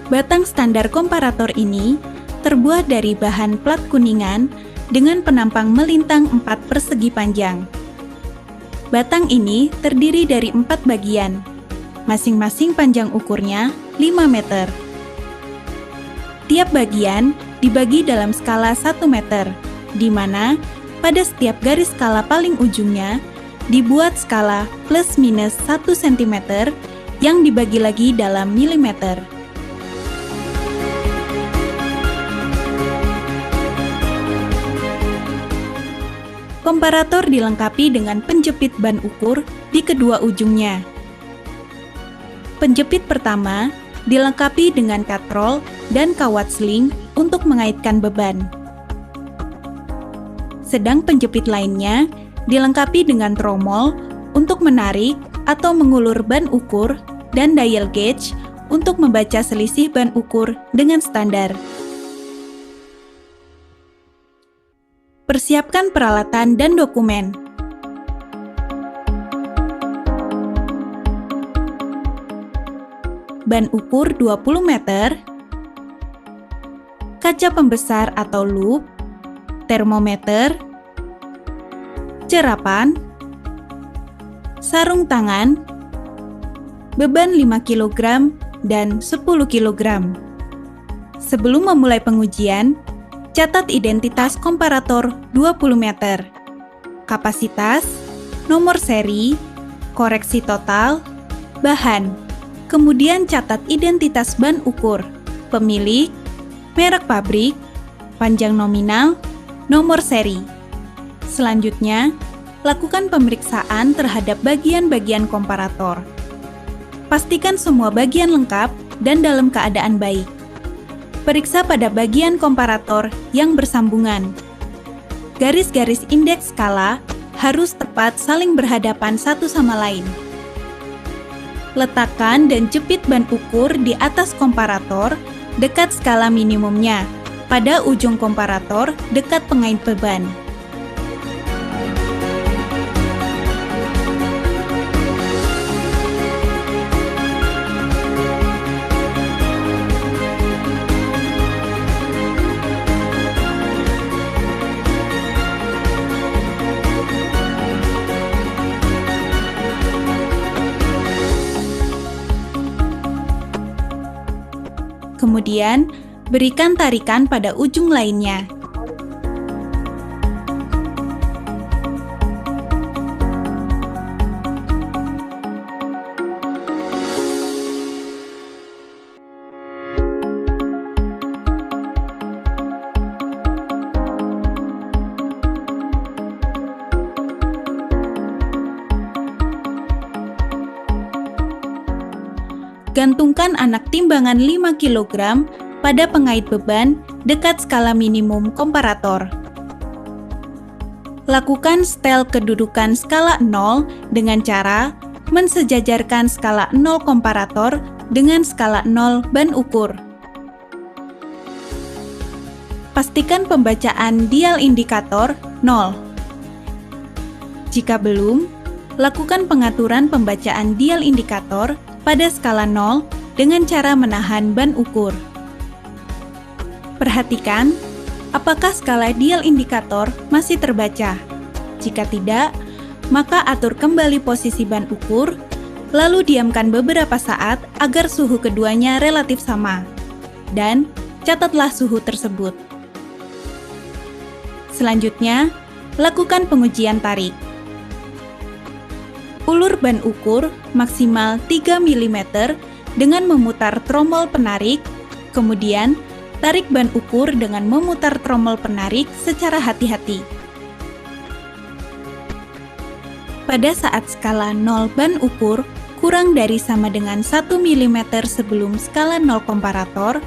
Batang standar komparator ini terbuat dari bahan plat kuningan dengan penampang melintang 4 persegi panjang. Batang ini terdiri dari 4 bagian, masing-masing panjang ukurnya 5 meter. Tiap bagian dibagi dalam skala 1 meter, di mana pada setiap garis skala paling ujungnya dibuat skala plus minus 1 cm yang dibagi lagi dalam milimeter. Komparator dilengkapi dengan penjepit ban ukur di kedua ujungnya. Penjepit pertama dilengkapi dengan katrol dan kawat sling untuk mengaitkan beban. Sedang penjepit lainnya dilengkapi dengan tromol untuk menarik atau mengulur ban ukur dan dial gauge untuk membaca selisih ban ukur dengan standar. Persiapkan peralatan dan dokumen. Ban ukur 20 meter, kaca pembesar atau loop, termometer, cerapan, sarung tangan, beban 5 kg dan 10 kg. Sebelum memulai pengujian, catat identitas komparator 20 meter, kapasitas, nomor seri, koreksi total, bahan. Kemudian catat identitas ban ukur, pemilik, merek pabrik, panjang nominal, nomor seri. Selanjutnya, lakukan pemeriksaan terhadap bagian-bagian komparator. Pastikan semua bagian lengkap dan dalam keadaan baik. Periksa pada bagian komparator yang bersambungan. Garis-garis indeks skala harus tepat saling berhadapan satu sama lain. Letakkan dan jepit ban ukur di atas komparator dekat skala minimumnya, pada ujung komparator dekat pengait beban. Kemudian, berikan tarikan pada ujung lainnya. Gantungkan anak timbangan 5 kg pada pengait beban dekat skala minimum komparator. Lakukan setel kedudukan skala 0 dengan cara mensejajarkan skala 0 komparator dengan skala 0 ban ukur. Pastikan pembacaan dial indikator 0. Jika belum, lakukan pengaturan pembacaan dial indikator pada skala 0 dengan cara menahan ban ukur. Perhatikan apakah skala dial indikator masih terbaca. Jika tidak, maka atur kembali posisi ban ukur, lalu diamkan beberapa saat agar suhu keduanya relatif sama, dan catatlah suhu tersebut. Selanjutnya, lakukan pengujian tarik. Ulur ban ukur maksimal 3 mm dengan memutar tromol penarik, kemudian tarik ban ukur dengan memutar tromol penarik secara hati-hati. Pada saat skala 0 ban ukur kurang dari sama dengan 1 mm sebelum skala 0 komparator,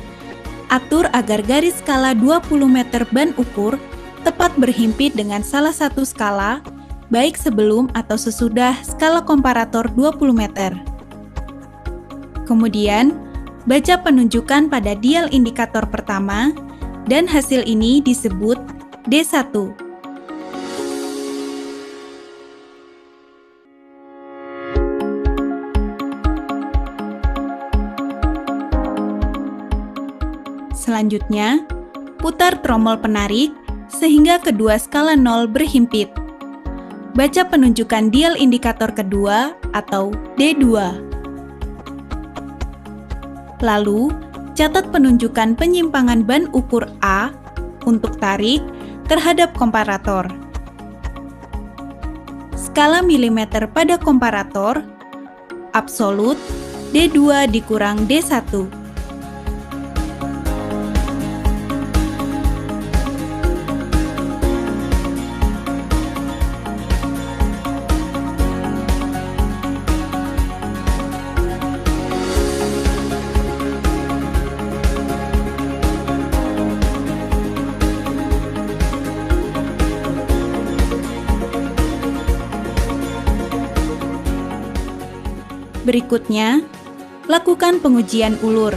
atur agar garis skala 20 meter ban ukur tepat berhimpit dengan salah satu skala, baik sebelum atau sesudah skala komparator 20 meter. Kemudian, baca penunjukan pada dial indikator pertama, dan hasil ini disebut D1. Selanjutnya, putar tromol penarik sehingga kedua skala 0 berhimpit. Baca penunjukan dial indikator kedua atau D2. Lalu, catat penunjukan penyimpangan ban ukur A untuk tarik terhadap komparator skala milimeter pada komparator, absolut D2 dikurang D1. Berikutnya, lakukan pengujian ulur.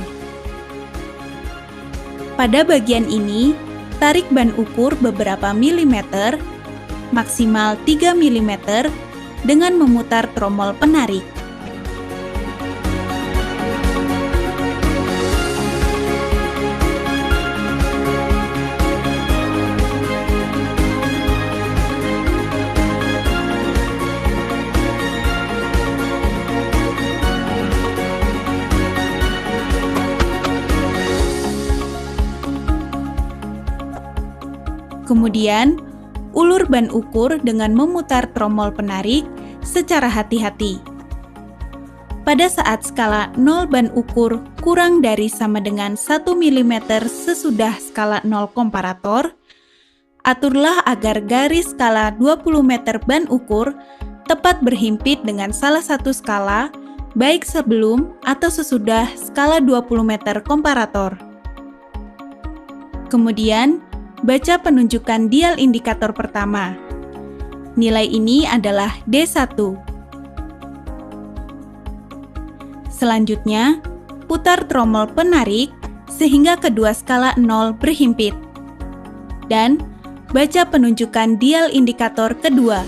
Pada bagian ini, tarik ban ukur beberapa milimeter, maksimal 3 mm, dengan memutar tromol penarik. Kemudian, ulur ban ukur dengan memutar tromol penarik secara hati-hati. Pada saat skala 0 ban ukur kurang dari sama dengan 1 mm sesudah skala 0 komparator, aturlah agar garis skala 20 meter ban ukur tepat berhimpit dengan salah satu skala, baik sebelum atau sesudah skala 20 meter komparator. Kemudian, baca penunjukan dial indikator pertama. Nilai ini adalah D1. Selanjutnya, putar tromol penarik sehingga kedua skala 0 berhimpit. Dan baca penunjukan dial indikator kedua.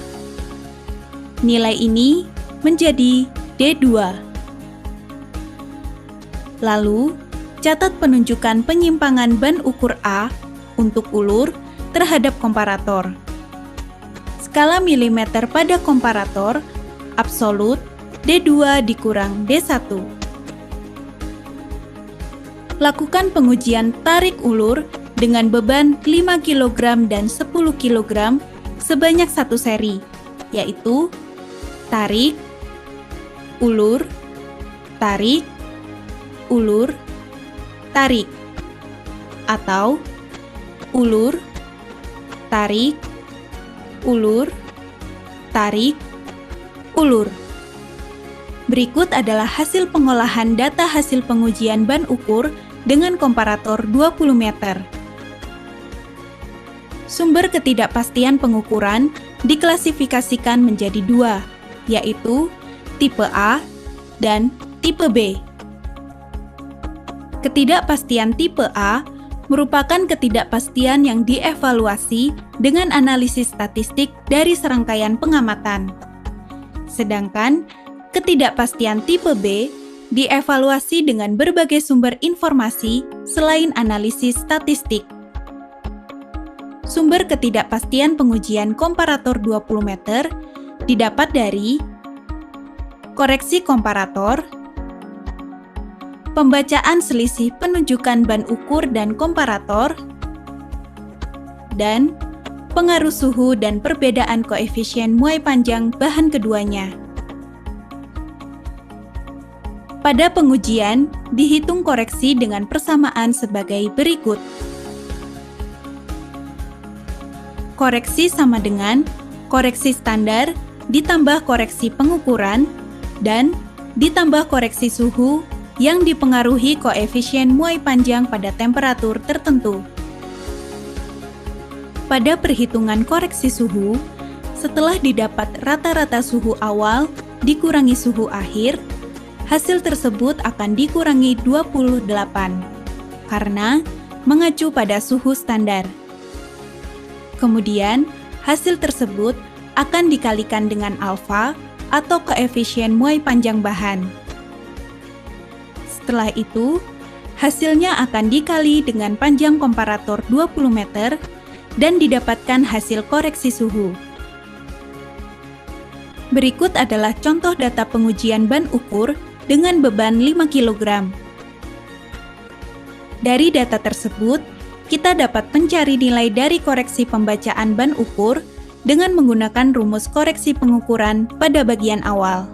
Nilai ini menjadi D2. Lalu, catat penunjukan penyimpangan ban ukur A untuk ulur terhadap komparator. Skala milimeter pada komparator, absolut D2 dikurang D1. Lakukan pengujian tarik ulur dengan beban 5 kg dan 10 kg sebanyak satu seri, yaitu tarik, ulur, tarik, ulur, tarik, atau ulur, tarik, ulur, tarik, ulur. Berikut adalah hasil pengolahan data hasil pengujian ban ukur dengan komparator 20 meter. Sumber ketidakpastian pengukuran diklasifikasikan menjadi dua, yaitu tipe A dan tipe B. Ketidakpastian tipe A merupakan ketidakpastian yang dievaluasi dengan analisis statistik dari serangkaian pengamatan. Sedangkan ketidakpastian tipe B dievaluasi dengan berbagai sumber informasi selain analisis statistik. Sumber ketidakpastian pengujian komparator 20 meter didapat dari koreksi komparator, pembacaan selisih penunjukan ban ukur dan komparator, dan pengaruh suhu dan perbedaan koefisien muai panjang bahan keduanya. Pada pengujian, dihitung koreksi dengan persamaan sebagai berikut. Koreksi sama dengan koreksi standar ditambah koreksi pengukuran dan ditambah koreksi suhu yang dipengaruhi koefisien muai panjang pada temperatur tertentu. Pada perhitungan koreksi suhu, setelah didapat rata-rata suhu awal dikurangi suhu akhir, hasil tersebut akan dikurangi 28 karena mengacu pada suhu standar. Kemudian, hasil tersebut akan dikalikan dengan alfa atau koefisien muai panjang bahan. Setelah itu, hasilnya akan dikali dengan panjang komparator 20 meter dan didapatkan hasil koreksi suhu. Berikut adalah contoh data pengujian ban ukur dengan beban 5 kg. Dari data tersebut, kita dapat mencari nilai dari koreksi pembacaan ban ukur dengan menggunakan rumus koreksi pengukuran pada bagian awal.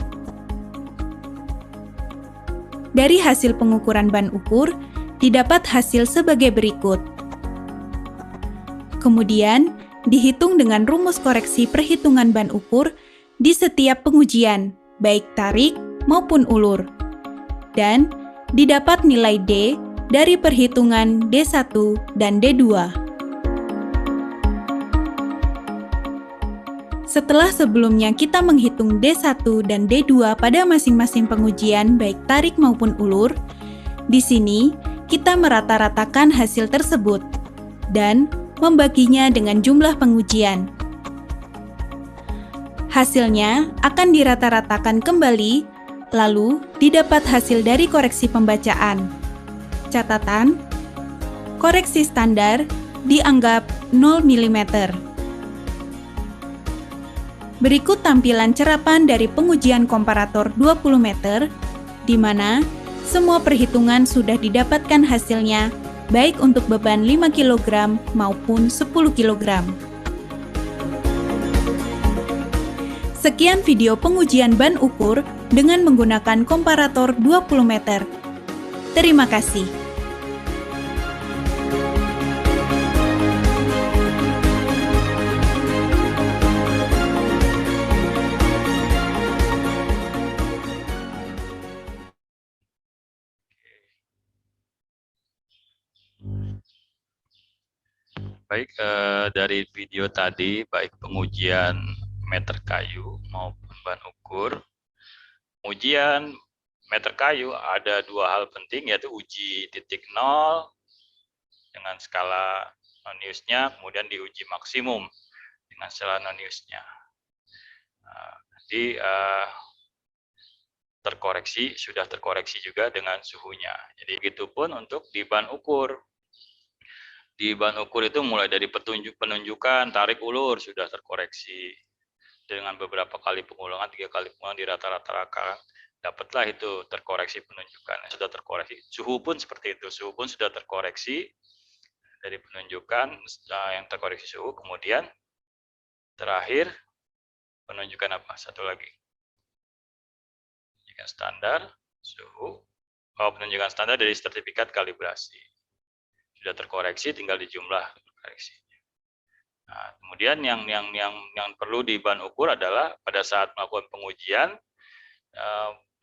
Dari hasil pengukuran ban ukur, didapat hasil sebagai berikut. Kemudian, dihitung dengan rumus koreksi perhitungan ban ukur di setiap pengujian, baik tarik maupun ulur. Dan didapat nilai D dari perhitungan D1 dan D2. Setelah sebelumnya kita menghitung D1 dan D2 pada masing-masing pengujian baik tarik maupun ulur, di sini kita merata-ratakan hasil tersebut dan membaginya dengan jumlah pengujian. Hasilnya akan dirata-ratakan kembali, lalu didapat hasil dari koreksi pembacaan. Catatan, koreksi standar dianggap 0 mm. Berikut tampilan cerapan dari pengujian komparator 20 meter, di mana semua perhitungan sudah didapatkan hasilnya, baik untuk beban 5 kg maupun 10 kg. Sekian video pengujian ban ukur dengan menggunakan komparator 20 meter. Terima kasih. Baik, dari video tadi, baik pengujian meter kayu maupun ban ukur, ujian meter kayu ada dua hal penting, yaitu uji titik nol dengan skala non-Newsnya, kemudian diuji maksimum dengan skala non-Newsnya. Nanti sudah terkoreksi juga dengan suhunya. Jadi begitupun untuk di ban ukur. Di ban ukur itu mulai dari penunjukan, tarik ulur sudah terkoreksi. Dengan beberapa kali pengulangan, 3 kali pengulangan di rata-rata dapatlah itu terkoreksi penunjukan. Sudah terkoreksi. Suhu pun seperti itu. Suhu pun sudah terkoreksi dari penunjukan yang terkoreksi suhu. Kemudian terakhir penunjukan apa? Satu lagi. Penunjukan standar, suhu. Penunjukan standar dari sertifikat kalibrasi. Sudah terkoreksi, tinggal dijumlah koreksinya. Nah, kemudian yang perlu di ban ukur adalah pada saat melakukan pengujian,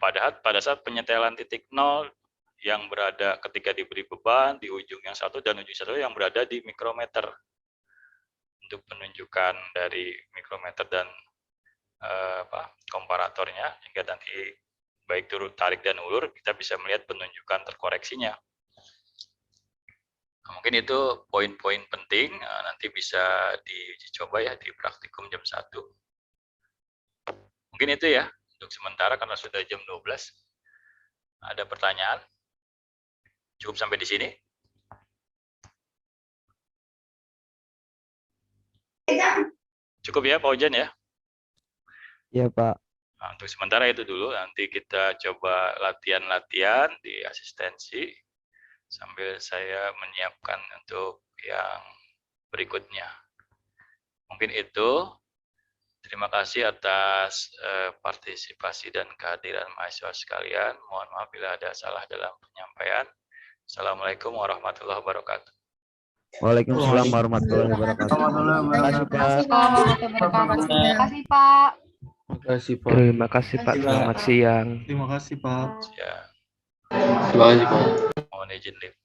pada saat penyetelan titik nol yang berada ketika diberi beban di ujung yang satu dan ujung satu yang berada di mikrometer. Untuk penunjukan dari mikrometer dan komparatornya, hingga nanti baik turut tarik dan ulur, kita bisa melihat penunjukan terkoreksinya. Mungkin itu poin-poin penting, nanti bisa diuji coba ya di praktikum jam 1. Mungkin itu ya, untuk sementara karena sudah jam 12. Ada pertanyaan? Cukup sampai di sini? Cukup ya Pak Ujan ya? Iya Pak. Nah, untuk sementara itu dulu, nanti kita coba latihan-latihan di asistensi. Sambil saya menyiapkan untuk yang berikutnya. Mungkin itu. Terima kasih atas partisipasi dan kehadiran mahasiswa sekalian. Mohon maaf bila ada salah dalam penyampaian. Assalamualaikum warahmatullahi wabarakatuh. Waalaikumsalam warahmatullahi wabarakatuh. Terima kasih, Pak. Terima kasih Pak. Selamat siang. Terima kasih Pak. Ya. Terima kasih Pak. Mohon izin lift.